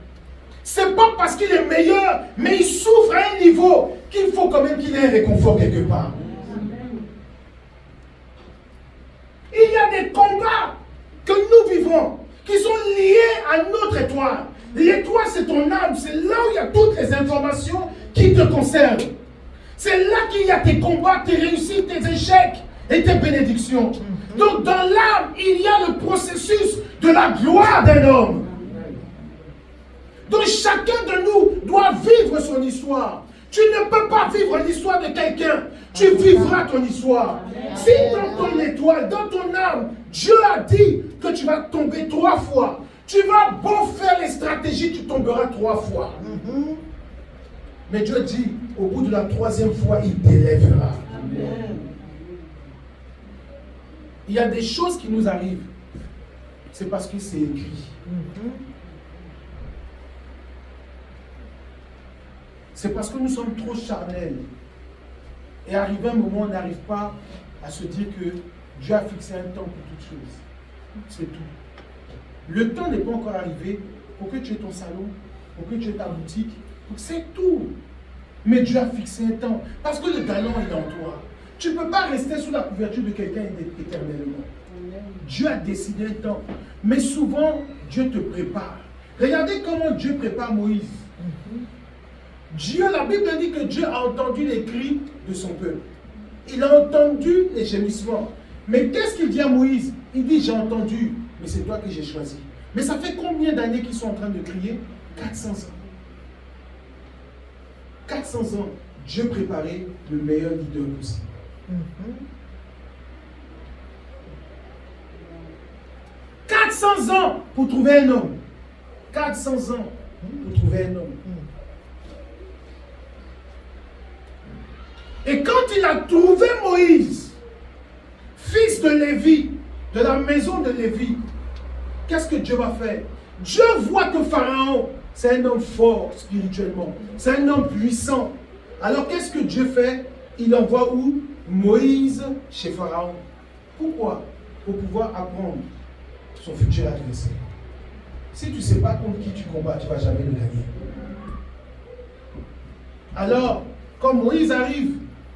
C'est pas parce qu'il est meilleur, mais il souffre à un niveau qu'il faut quand même qu'il ait un réconfort quelque part. Il y a des combats que nous vivons qui sont liés à notre étoile. L'étoile, c'est ton âme, c'est là où il y a toutes les informations qui te concernent. C'est là qu'il y a tes combats, tes réussites, tes échecs et tes bénédictions. Donc dans l'âme, il y a le processus de la gloire d'un homme. Donc chacun de nous doit vivre son histoire. Tu ne peux pas vivre l'histoire de quelqu'un. Tu vivras ton histoire. Si dans ton étoile, dans ton âme, Dieu a dit que tu vas tomber 3 fois. Tu vas beau faire les stratégies, tu tomberas 3 fois. Mais Dieu dit, au bout de la 3e fois, il t'élèvera. Il y a des choses qui nous arrivent. C'est parce que c'est écrit. C'est parce que nous sommes trop charnels. Et arrivé un moment, on n'arrive pas à se dire que Dieu a fixé un temps pour toutes choses. C'est tout. Le temps n'est pas encore arrivé pour que tu aies ton salon, pour que tu aies ta boutique. C'est tout. Mais Dieu a fixé un temps. Parce que le talent est en toi. Tu ne peux pas rester sous la couverture de quelqu'un éternellement. Dieu a décidé un temps. Mais souvent, Dieu te prépare. Regardez comment Dieu prépare Moïse. Dieu, la Bible dit que Dieu a entendu les cris de son peuple. Il a entendu les gémissements. Mais qu'est-ce qu'il dit à Moïse? Il dit, j'ai entendu, mais c'est toi que j'ai choisi. Mais ça fait combien d'années qu'ils sont en train de crier? 400 ans. 400 ans, Dieu préparait le meilleur leader possible. 400 ans pour trouver un homme. 400 ans pour trouver un homme. Et quand il a trouvé Moïse, fils de Lévi, de la maison de Lévi, qu'est-ce que Dieu va faire? Dieu voit que Pharaon, c'est un homme fort spirituellement. C'est un homme puissant. Alors qu'est-ce que Dieu fait? Il envoie où? Moïse chez Pharaon. Pourquoi? Pour pouvoir apprendre son futur adversaire. Si tu ne sais pas contre qui tu combats, tu ne vas jamais le gagner. Alors, quand Moïse arrive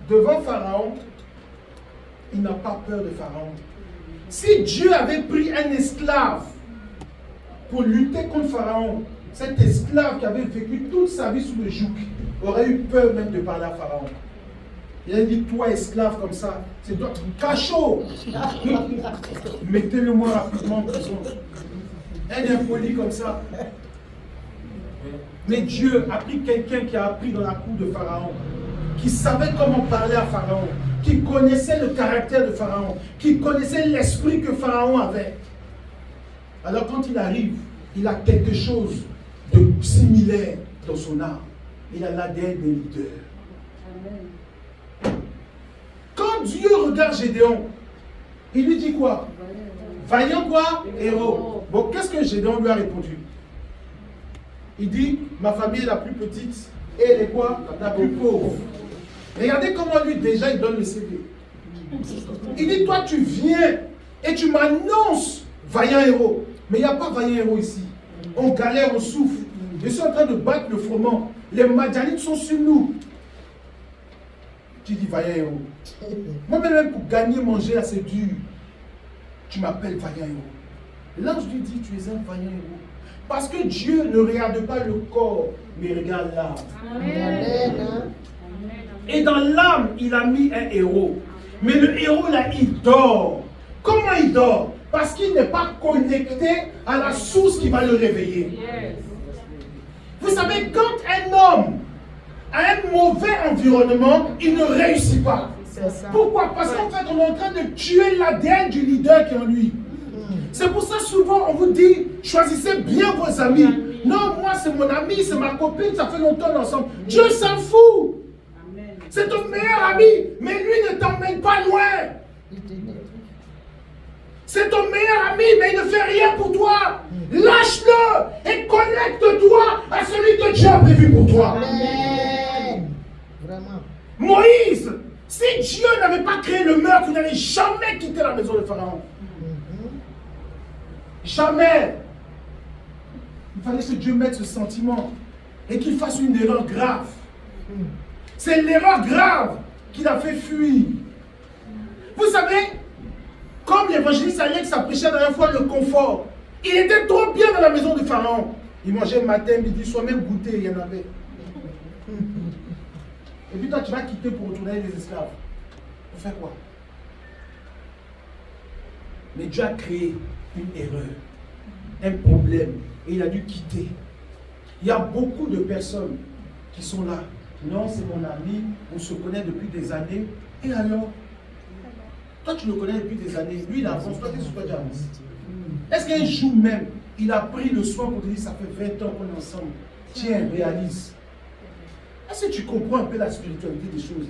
devant Pharaon, il n'a pas peur de Pharaon. Si Dieu avait pris un esclave pour lutter contre Pharaon, cet esclave qui avait vécu toute sa vie sous le joug aurait eu peur même de parler à Pharaon. Il a dit, toi esclave comme ça, c'est toi, cachot. Mettez-le moi rapidement en prison. Un impoli comme ça. Mais Dieu a pris quelqu'un qui a appris dans la cour de Pharaon, qui savait comment parler à Pharaon, qui connaissait le caractère de Pharaon, qui connaissait l'esprit que Pharaon avait. Alors quand il arrive, il a quelque chose de similaire dans son âme. Il a l'ADN des leaders. Quand Dieu regarde Gédéon, il lui dit quoi? Vaillant quoi? Héros. Bon, qu'est-ce que Gédéon lui a répondu? Il dit, ma famille est la plus petite et elle est quoi? La plus pauvre. Regardez comment lui déjà il donne le CV. Il dit, toi tu viens et tu m'annonces vaillant héros. Mais il n'y a pas vaillant héros ici. On galère, on souffre. Je suis en train de battre le froment. Les Madianites sont sur nous. Tu dis vaillant héros. Moi-même pour gagner, manger assez dur, tu m'appelles vaillant héros. L'ange lui dit, tu es un vaillant héros. Parce que Dieu ne regarde pas le corps, mais il regarde l'âme. Et dans l'âme, il a mis un héros. Mais le héros là, il dort. Comment il dort? Parce qu'il n'est pas connecté à la source qui va le réveiller. Vous savez, quand un homme a un mauvais environnement, il ne réussit pas. Pourquoi? Parce qu'en fait, on est en train de tuer l'ADN du leader qui est en lui. C'est pour ça souvent on vous dit, choisissez bien vos amis. Non, moi c'est mon ami, c'est ma copine, ça fait longtemps ensemble. Dieu s'en fout. C'est ton meilleur ami, mais lui ne t'emmène pas loin. C'est ton meilleur ami, mais il ne fait rien pour toi. Lâche-le et connecte-toi à celui que Dieu a prévu pour toi. Amen. Vraiment. Moïse, si Dieu n'avait pas créé le meurtre, il n'allait jamais quitter la maison de Pharaon. Jamais. Il fallait que Dieu mette ce sentiment et qu'il fasse une erreur grave. C'est l'erreur grave qui l'a fait fuir. Vous savez, comme l'évangéliste Alex a prêché la dernière fois le confort, il était trop bien dans la maison de Pharaon. Il mangeait matin, midi, soir, même goûter, il y en avait. Et puis toi, tu vas quitter pour retourner les esclaves. Pour faire quoi? Mais Dieu a créé une erreur, un problème, et il a dû quitter. Il y a beaucoup de personnes qui sont là. Non, c'est mon ami, on se connaît depuis des années. Et alors? Toi, tu le connais depuis des années. Lui, il avance. Toi, qu'est-ce que tu avances? Est-ce qu'un jour même, il a pris le soin pour te dire, ça fait 20 ans qu'on est ensemble. Tiens, réalise. Est-ce que tu comprends un peu la spiritualité des choses?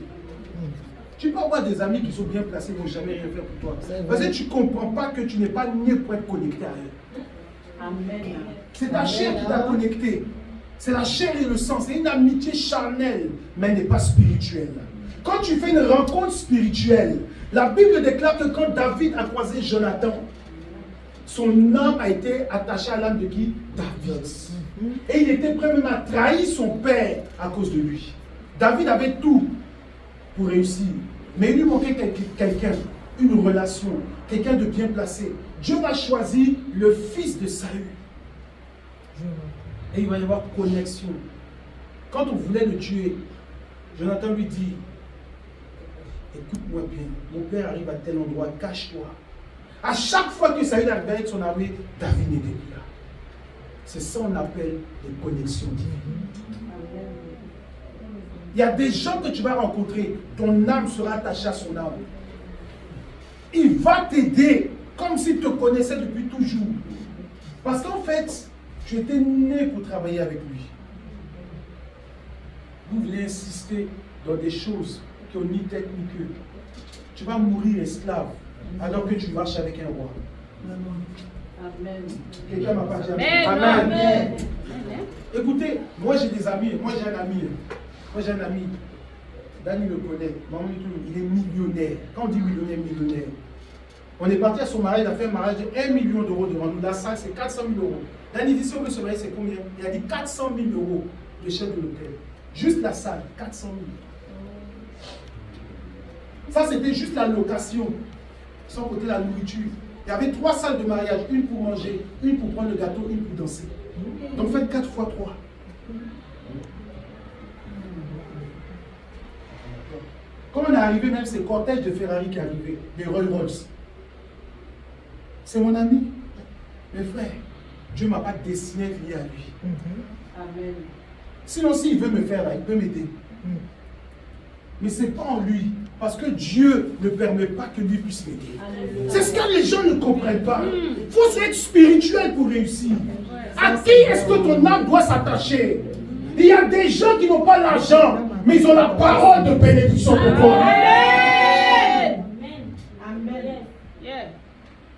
Tu peux avoir des amis qui sont bien placés, qui ne vont jamais rien faire pour toi. Parce que tu ne comprends pas que tu n'es pas né pour être connecté à eux. Amen. C'est ta chair qui t'a connecté. C'est la chair et le sang. C'est une amitié charnelle, mais elle n'est pas spirituelle. Quand tu fais une rencontre spirituelle, la Bible déclare que quand David a croisé Jonathan, son âme a été attachée à l'âme de qui? David. Et il était prêt même à trahir son père à cause de lui. David avait tout pour réussir. Mais il lui manquait quelqu'un, une relation, quelqu'un de bien placé. Dieu va choisir le fils de Saül. Et il va y avoir connexion. Quand on voulait le tuer, Jonathan lui dit, écoute-moi bien, mon père arrive à tel endroit, cache-toi. À chaque fois que Saül arrivait avec son armée, David n'était plus là. C'est ça qu'on appelle les connexions divines. Il y a des gens que tu vas rencontrer, ton âme sera attachée à son âme. Il va t'aider comme s'il te connaissait depuis toujours. Parce qu'en fait, tu étais né pour travailler avec lui. Vous voulez insister dans des choses qui ont ni tête ni queue. Tu vas mourir esclave alors que tu marches avec un roi. Amen. Quelqu'un m'a pas dit Amen. Amen. Amen. Écoutez, moi j'ai des amis, moi j'ai un ami. Dani le connaît, il est millionnaire. Quand on dit millionnaire, millionnaire. On est parti à son mariage, il a fait un mariage de 1 million d'euros devant nous. La salle, c'est 400 000 euros. Dani dit, si on veut se marier, c'est combien? Il a dit 400 000 euros, le chef de l'hôtel. Juste la salle, 400 000. Ça, c'était juste la location, sans compter la nourriture. Il y avait 3 salles de mariage, une pour manger, une pour prendre le gâteau, une pour danser. Donc faites 4 fois 3. Quand on est arrivé, même c'est le cortège de Ferrari qui est arrivé, les Rolls-Royce. C'est mon ami. Mes frères, Dieu ne m'a pas destiné lié à lui. Amen. Sinon, s'il veut me faire, il peut m'aider. Mais ce n'est pas en lui. Parce que Dieu ne permet pas que lui puisse m'aider. C'est ce que les gens ne comprennent pas. Il faut être spirituel pour réussir. À qui est-ce que ton âme doit s'attacher? Il y a des gens qui n'ont pas l'argent, mais ils ont la parole de bénédiction pour toi. Amen. Amen. Yeah.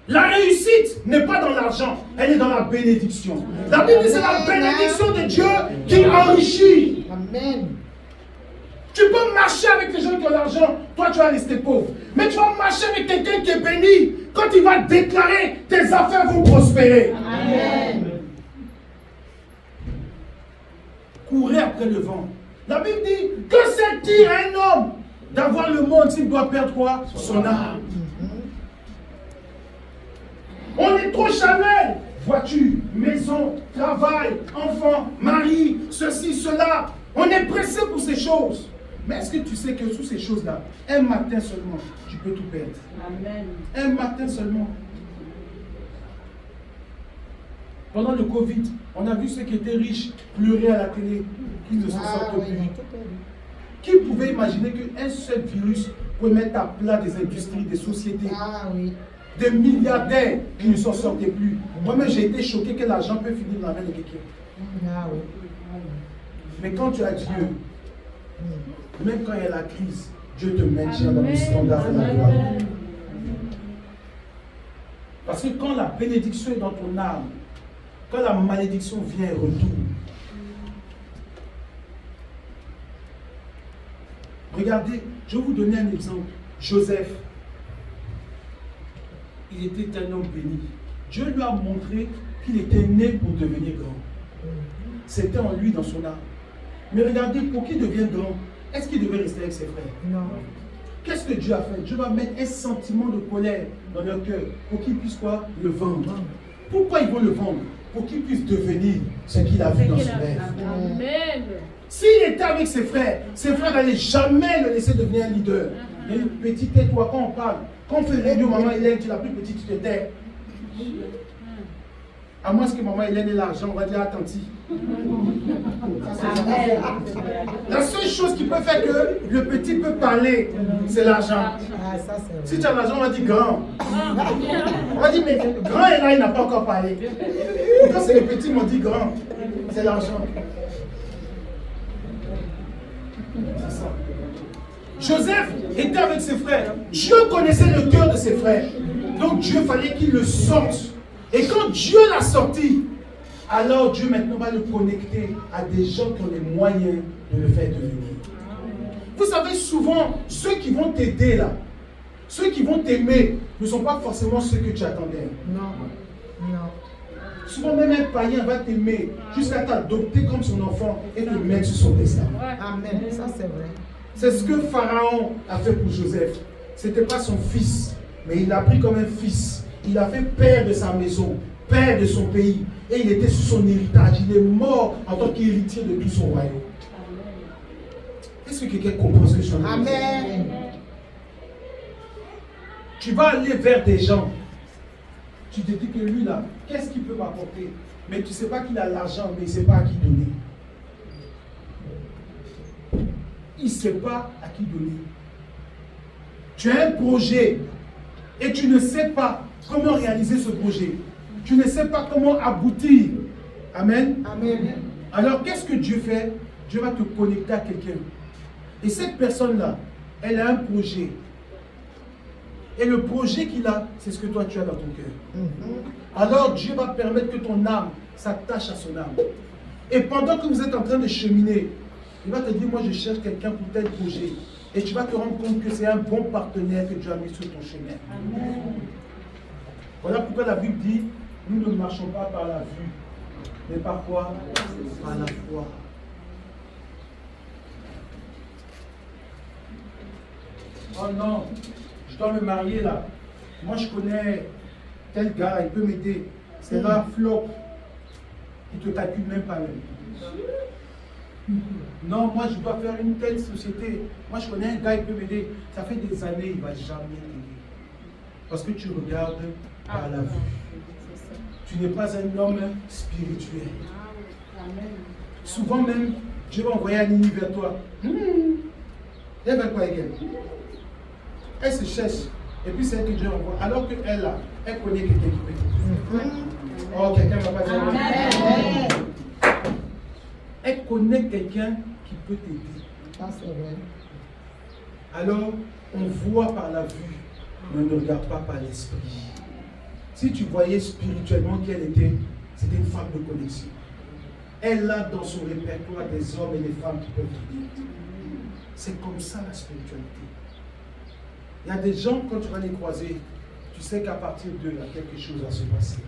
La réussite n'est pas dans l'argent, elle est dans la bénédiction. La Bible dit c'est la bénédiction de Dieu qui enrichit. Amen. Tu peux marcher avec les gens qui ont l'argent, toi tu vas rester pauvre. Mais tu vas marcher avec quelqu'un qui est béni. Quand il va déclarer, tes affaires vont prospérer. Amen. Courez après le vent. La Bible dit, que sert-il à un homme d'avoir le monde s'il doit perdre quoi? Son âme. On est trop charnel. Voiture, maison, travail, enfant, mari, ceci, cela. On est pressé pour ces choses. Mais est-ce que tu sais que sous ces choses-là, un matin seulement, tu peux tout perdre? Amen. Un matin seulement. Pendant le Covid, on a vu ceux qui étaient riches pleurer à la télé, qu'ils ne s'en sortent plus. Qui pouvait imaginer qu'un seul virus pouvait mettre à plat des industries, des sociétés, des milliardaires qui ne s'en sortaient plus? Moi-même, j'ai été choqué que l'argent peut finir dans la main de quelqu'un. Mais quand tu as Dieu, même quand il y a la crise, Dieu te maintient dans le standard de la gloire. Parce que quand la bénédiction est dans ton âme, quand la malédiction vient et retourne. Regardez, je vais vous donner un exemple. Joseph, il était un homme béni. Dieu lui a montré qu'il était né pour devenir grand. C'était en lui, dans son âme. Mais regardez, pour qu'il devienne grand, est-ce qu'il devait rester avec ses frères? Non. Qu'est-ce que Dieu a fait? Dieu va mettre un sentiment de colère dans leur cœur pour qu'ils puissent quoi? Le vendre. Pourquoi ils vont le vendre? Pour qu'il puisse devenir ce qu'il a vu dans son rêve. Amen. S'il était avec ses frères n'allaient jamais le laisser devenir un leader. Mais petit, tais-toi, quand on parle, quand on fait réunion, maman Hélène, tu es la plus petite, tu te tais. À moins que maman Hélène ait l'argent, on va dire attentif. La seule chose qui peut faire que le petit peut parler, c'est l'argent. Si tu as l'argent, on va dire grand. On va dire, mais grand est là, il n'a pas encore parlé. Quand c'est les petits m'ont dit grand, c'est l'argent. C'est ça. Joseph était avec ses frères. Dieu connaissait le cœur de ses frères. Donc Dieu fallait qu'il le sorte. Et quand Dieu l'a sorti, alors Dieu maintenant va le connecter à des gens qui ont les moyens de le faire devenir. Vous savez, souvent, ceux qui vont t'aider là, ceux qui vont t'aimer, ne sont pas forcément ceux que tu attendais. Non. Non. Souvent, même un païen va t'aimer jusqu'à t'adopter comme son enfant et te mettre sur son destin. Amen. Ça, c'est vrai. C'est ce que Pharaon a fait pour Joseph. Ce n'était pas son fils, mais il l'a pris comme un fils. Il l'a fait père de sa maison, père de son pays. Et il était sur son héritage. Il est mort en tant qu'héritier de tout son royaume. Est-ce que quelqu'un comprend ce que je suis en train de dire? Amen. Tu vas aller vers des gens. Tu te dis que lui là, qu'est-ce qu'il peut m'apporter? Mais tu ne sais pas qu'il a l'argent, mais il ne sait pas à qui donner. Il ne sait pas à qui donner. Tu as un projet et tu ne sais pas comment réaliser ce projet. Tu ne sais pas comment aboutir. Amen. Amen. Alors qu'est-ce que Dieu fait? Dieu va te connecter à quelqu'un. Et cette personne-là, elle a un projet. Et le projet qu'il a, c'est ce que toi tu as dans ton cœur. Alors Dieu va permettre que ton âme s'attache à son âme. Et pendant que vous êtes en train de cheminer, il va te dire, moi je cherche quelqu'un pour tel projet. Et tu vas te rendre compte que c'est un bon partenaire que Dieu a mis sur ton chemin. Amen. Voilà pourquoi la Bible dit, nous ne marchons pas par la vue, mais par quoi? Par la foi. Oh non, je dois me marier là. Moi je connais tel gars, il peut m'aider. C'est là, flop. Il ne te calcule même pas même. Non, moi je dois faire une telle société. Moi je connais un gars, il peut m'aider. Ça fait des années, il ne va jamais t'aider. Parce que tu regardes par la vue. Tu n'es pas un homme spirituel. Souvent même, Dieu va envoyer un ennemi vers toi. Elle va quoi elle? Elle se cherche. Et puis c'est elle que Dieu envoie. Alors qu'elle là, elle connaît quelqu'un qui peut t'aider. Oh, quelqu'un va pas dire. Amen. Elle connaît quelqu'un qui peut t'aider. Ça c'est vrai. Alors, on voit par la vue, mais on ne regarde pas par l'esprit. Si tu voyais spirituellement qui elle était, c'était une femme de connexion. Elle a dans son répertoire des hommes et des femmes qui peuvent t'aider. C'est comme ça la spiritualité. Il y a des gens, quand tu vas les croiser, tu sais qu'à partir d'eux, il y a quelque chose à se passer.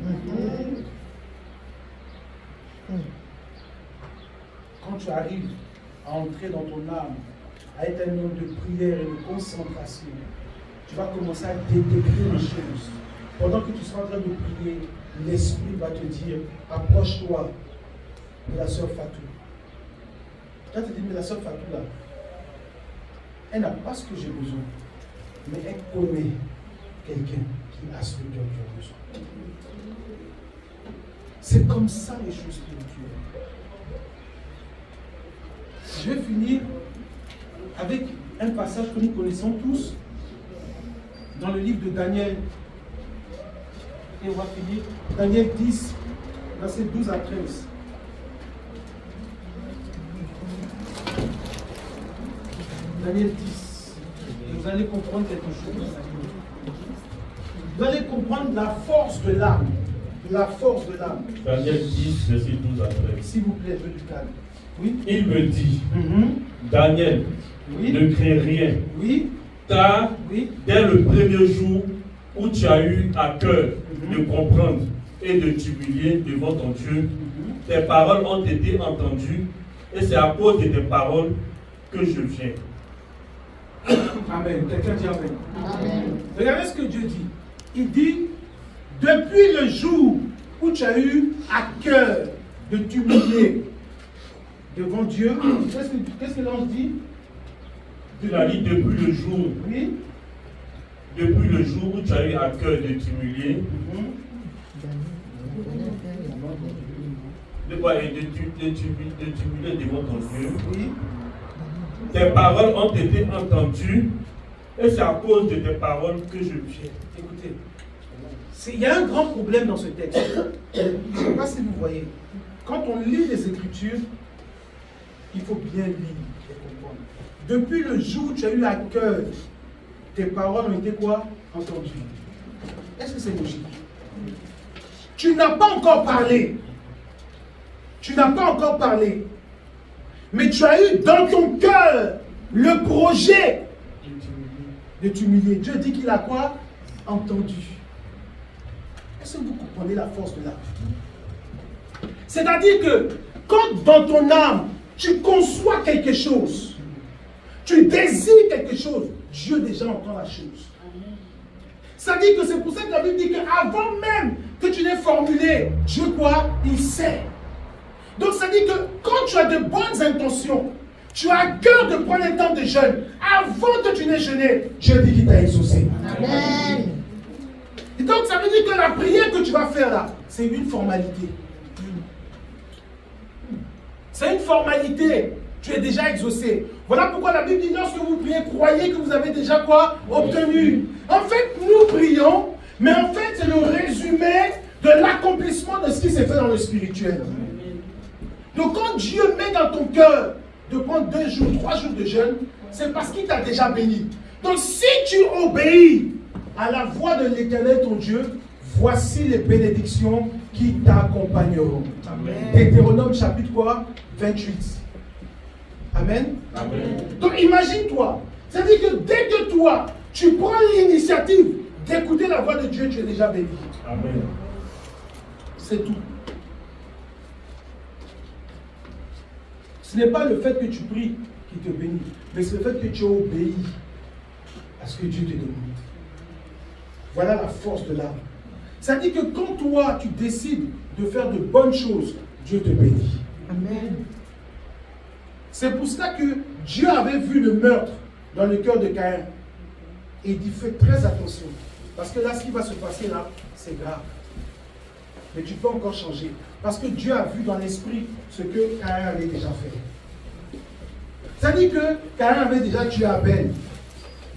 Quand tu arrives à entrer dans ton âme, à être un homme de prière et de concentration, tu vas commencer à détecter les choses. Pendant que tu seras en train de prier, l'Esprit va te dire, approche-toi de la sœur Fatou. Toi, tu te dis, mais la sœur Fatou, là, elle n'a pas ce que j'ai besoin, mais elle connaît quelqu'un qui a ce que tu as besoin. C'est comme ça les choses spirituelles. Je vais finir avec un passage que nous connaissons tous dans le livre de Daniel. Et on va finir. Daniel 10, versets 12 à 13. Daniel 10. Et vous allez comprendre quelque chose. Vous allez comprendre la force de l'âme. La force de l'âme. Daniel 10, verset 12 à 13. S'il vous plaît, je veux du calme. Oui. Il me dit, Daniel, Oui. ne crains rien. Oui. Car Oui. dès le premier jour où tu as eu à cœur de comprendre et de t'humilier devant ton Dieu, tes paroles ont été entendues et c'est à cause de tes paroles que je viens. Amen. Quelqu'un dit Amen. Amen. Regardez ce que Dieu dit. Il dit, depuis le jour où tu as eu à cœur de t'humilier devant Dieu, qu'est-ce que l'ange dit? Tu l'as dit depuis le jour. Oui. Depuis le jour où tu as eu à cœur de t'humilier, de t'humilier devant ton Dieu, Oui. tes paroles ont été entendues et c'est à cause de tes paroles que je viens. Écoutez, il y a un grand problème dans ce texte. Je ne sais pas si vous voyez. Quand on lit les Écritures, il faut bien lire et comprendre. Depuis le jour où tu as eu à cœur, tes paroles ont été quoi? Entendues. Est-ce que c'est logique? Tu n'as pas encore parlé. Tu n'as pas encore parlé. Mais tu as eu dans ton cœur le projet de t'humilier. Dieu dit qu'il a quoi? Entendu. Est-ce que vous comprenez la force de l'âme? C'est-à-dire que quand dans ton âme, tu conçois quelque chose, tu désires quelque chose, Dieu déjà entend la chose. Ça dit que c'est pour ça que la Bible dit qu'avant même que tu n'aies formulé, Dieu quoi? Il sait. Donc ça dit que quand tu as de bonnes intentions, tu as à cœur de prendre le temps de jeûne, avant que tu n'aies jeûné, Dieu dit qu'il t'a exaucé. Amen. Et donc ça veut dire que la prière que tu vas faire là, c'est une formalité. C'est une formalité. Tu es déjà exaucé. Voilà pourquoi la Bible dit, lorsque vous priez, croyez que vous avez déjà quoi? Obtenu. En fait, nous prions, mais en fait, c'est le résumé de l'accomplissement de ce qui s'est fait dans le spirituel. Donc quand Dieu met dans ton cœur de prendre 2 jours, 3 jours de jeûne, c'est parce qu'il t'a déjà béni. Donc si tu obéis à la voix de l'Éternel ton Dieu, voici les bénédictions qui t'accompagneront. Deutéronome chapitre quoi? 28. Amen. Amen. Donc imagine-toi, c'est-à-dire que dès que toi, tu prends l'initiative d'écouter la voix de Dieu, tu es déjà béni. Amen. C'est tout. Ce n'est pas le fait que tu pries qui te bénit, mais c'est le fait que tu obéis à ce que Dieu te demande. Voilà la force de l'âme. Ça dit que quand toi, tu décides de faire de bonnes choses, Dieu te bénit. Amen. C'est pour cela que Dieu avait vu le meurtre dans le cœur de Caïn. Et il dit, fais très attention. Parce que là, ce qui va se passer là, c'est grave. Mais tu peux encore changer. Parce que Dieu a vu dans l'esprit ce que Caïn avait déjà fait. Ça dit que Caïn avait déjà tué Abel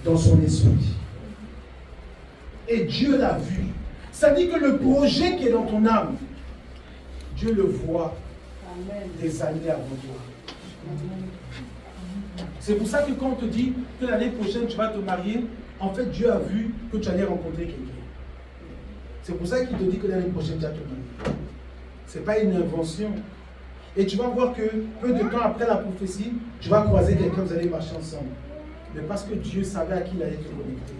dans son esprit. Et Dieu l'a vu. Ça dit que le projet qui est dans ton âme, Dieu le voit des années avant toi. C'est pour ça que quand on te dit que l'année prochaine tu vas te marier, en fait Dieu a vu que tu allais rencontrer quelqu'un. C'est pour ça qu'il te dit que l'année prochaine tu vas te marier. Ce n'est pas une invention. Et tu vas voir que peu de temps après la prophétie, tu vas croiser quelqu'un, vous allez marcher ensemble. Mais parce que Dieu savait à qui il allait te connecter.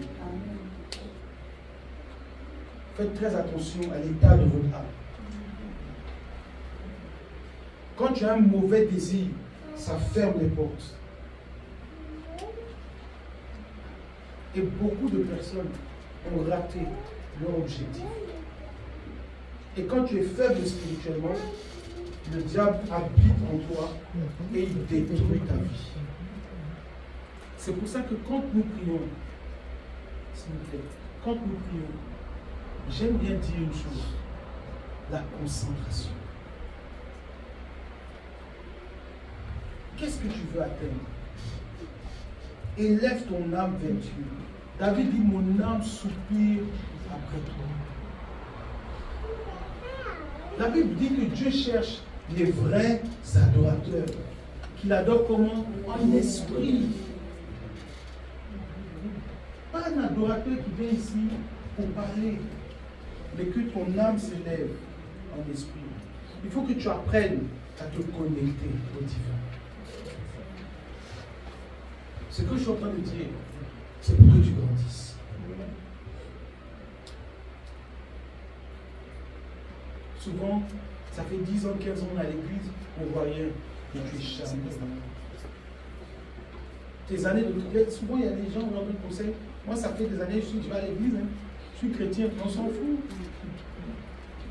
Faites très attention à l'état de votre âme. Quand tu as un mauvais désir, ça ferme les portes. Et beaucoup de personnes ont raté leur objectif. Et quand tu es faible spirituellement, le diable habite en toi et il détruit ta vie. C'est pour ça que quand nous prions, s'il vous plaît, quand nous prions, j'aime bien dire une chose, la concentration. Qu'est-ce que tu veux atteindre? Élève ton âme vers Dieu. David dit, mon âme soupire après toi. La Bible dit que Dieu cherche les vrais adorateurs. Qu'il adore comment? En esprit. Pas un adorateur qui vient ici pour parler, mais que ton âme s'élève en esprit. Il faut que tu apprennes à te connecter au divin. Ce que je suis en train de dire, c'est pour que tu grandisses. Souvent, ça fait 10 ans, 15 ans à l'église, on ne voit rien, mais tu es charmé. Tes années de prière, souvent il y a des gens qui ont un conseil. Moi, ça fait des années que je vais à l'église, hein. Je suis chrétien, on s'en fout.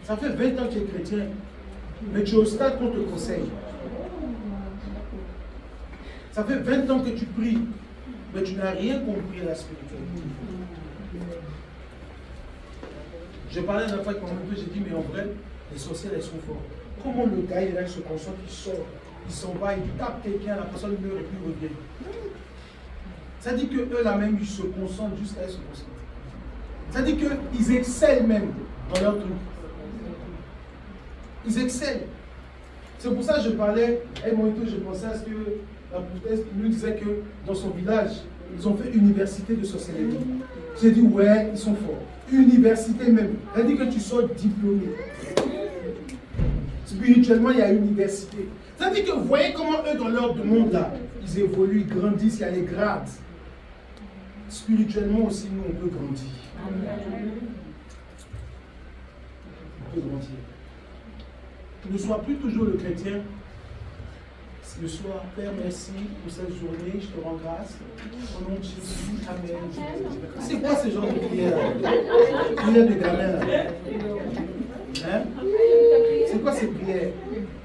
Ça fait 20 ans que tu es chrétien, mais tu es au stade qu'on te conseille. Ça fait 20 ans que tu pries, mais tu n'as rien compris à la spiritualité. Je parlais d'un fois avec mon oncle, j'ai dit, mais en vrai, les sorcières, elles sont fortes. Comment le gars, il se concentre, il sort, il s'en va, il tape quelqu'un, la personne meurt et puis il revient. Ça dit qu'eux, là même, ils se concentrent jusqu'à se concentrer. Ça dit qu'ils excellent même dans leur truc. Ils excellent. C'est pour ça que je parlais, et moi, je pensais à ce que la prophétesse nous disait que dans son village, ils ont fait université de sorcellerie. J'ai dit, ouais, ils sont forts. Université même. Elle dit que tu sors diplômé. Spirituellement, il y a université. Ça dit que vous voyez comment eux, dans leur monde là, ils évoluent, ils grandissent, il y a les grades. Spirituellement aussi, nous, on peut grandir. On peut grandir. Ne sois plus toujours le chrétien le soir. Père, merci pour cette journée. Je te rends grâce. Au nom de Jésus. Amen. C'est quoi ce genre de prière? Prière de gamin là? Hein? C'est quoi ces prières?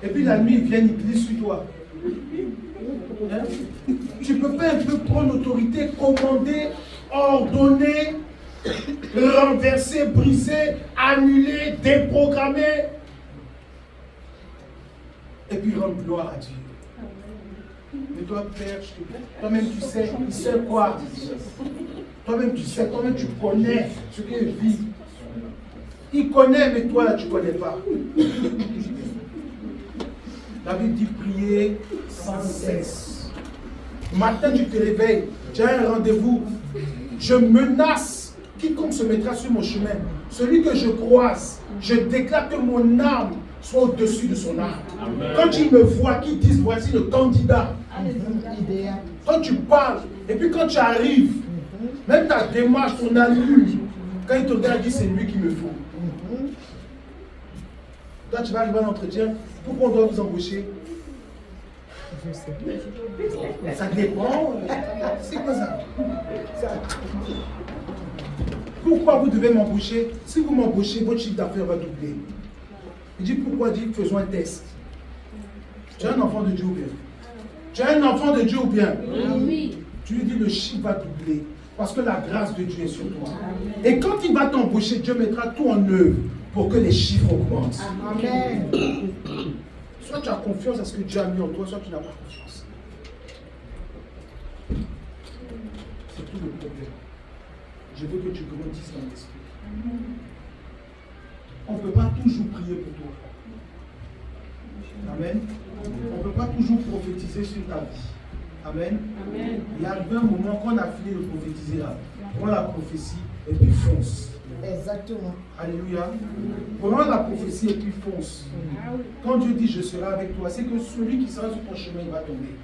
Et puis la nuit, ils viennent, ils glissent sur toi. Hein? Tu peux pas un peu prendre l'autorité, commander, ordonner, renverser, briser, annuler, déprogrammer, et puis rendre gloire à Dieu. Mais toi, Père, toi-même tu sais quoi? Toi-même tu sais, toi-même tu connais ce qu'il vit. Il connaît, mais toi là tu ne connais pas. La Bible dit prier sans cesse. Matin tu te réveilles, tu as un rendez-vous. Je menace quiconque se mettra sur mon chemin. Celui que je croise, je déclare que mon âme soit au-dessus de son âme. Amen. Quand ils me voient, qu'ils disent voici le candidat. Quand tu parles, et puis quand tu arrives, même ta démarche, ton allure, quand il te regarde, il dit c'est lui qu'il me faut. Toi, tu vas arriver à l'entretien. Pourquoi on doit vous embaucher? Ça dépend. C'est quoi ça? Pourquoi vous devez m'embaucher? Si vous m'embauchez, votre chiffre d'affaires va doubler. Il dit pourquoi? Il dit faisons un test. Tu es un enfant de Dieu ou bien? Tu es un enfant de Dieu ou bien? Oui. Tu lui dis le chiffre va doubler. Parce que la grâce de Dieu est sur toi. Et quand il va t'embaucher, Dieu mettra tout en œuvre pour que les chiffres augmentent. Amen. Soit tu as confiance à ce que Dieu a mis en toi, soit tu n'as pas confiance. C'est tout le problème. Je veux que tu grandisses dans l'esprit. On ne peut pas toujours prier pour toi. Amen. On ne peut pas toujours prophétiser sur ta vie. Amen. Amen. Il y a un moment qu'on a fini de prophétiser là. Prends la prophétie et puis fonce. Exactement. Alléluia. Prends la prophétie et puis fonce. Quand Dieu dit je serai avec toi, c'est que celui qui sera sur ton chemin il va tomber.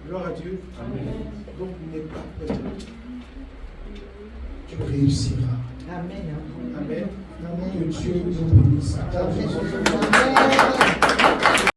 Gloire à Dieu. Amen. Donc n'aie pas peur. Tu réussiras. Amen. Amen. Amen. Que Dieu nous bénisse. Amen.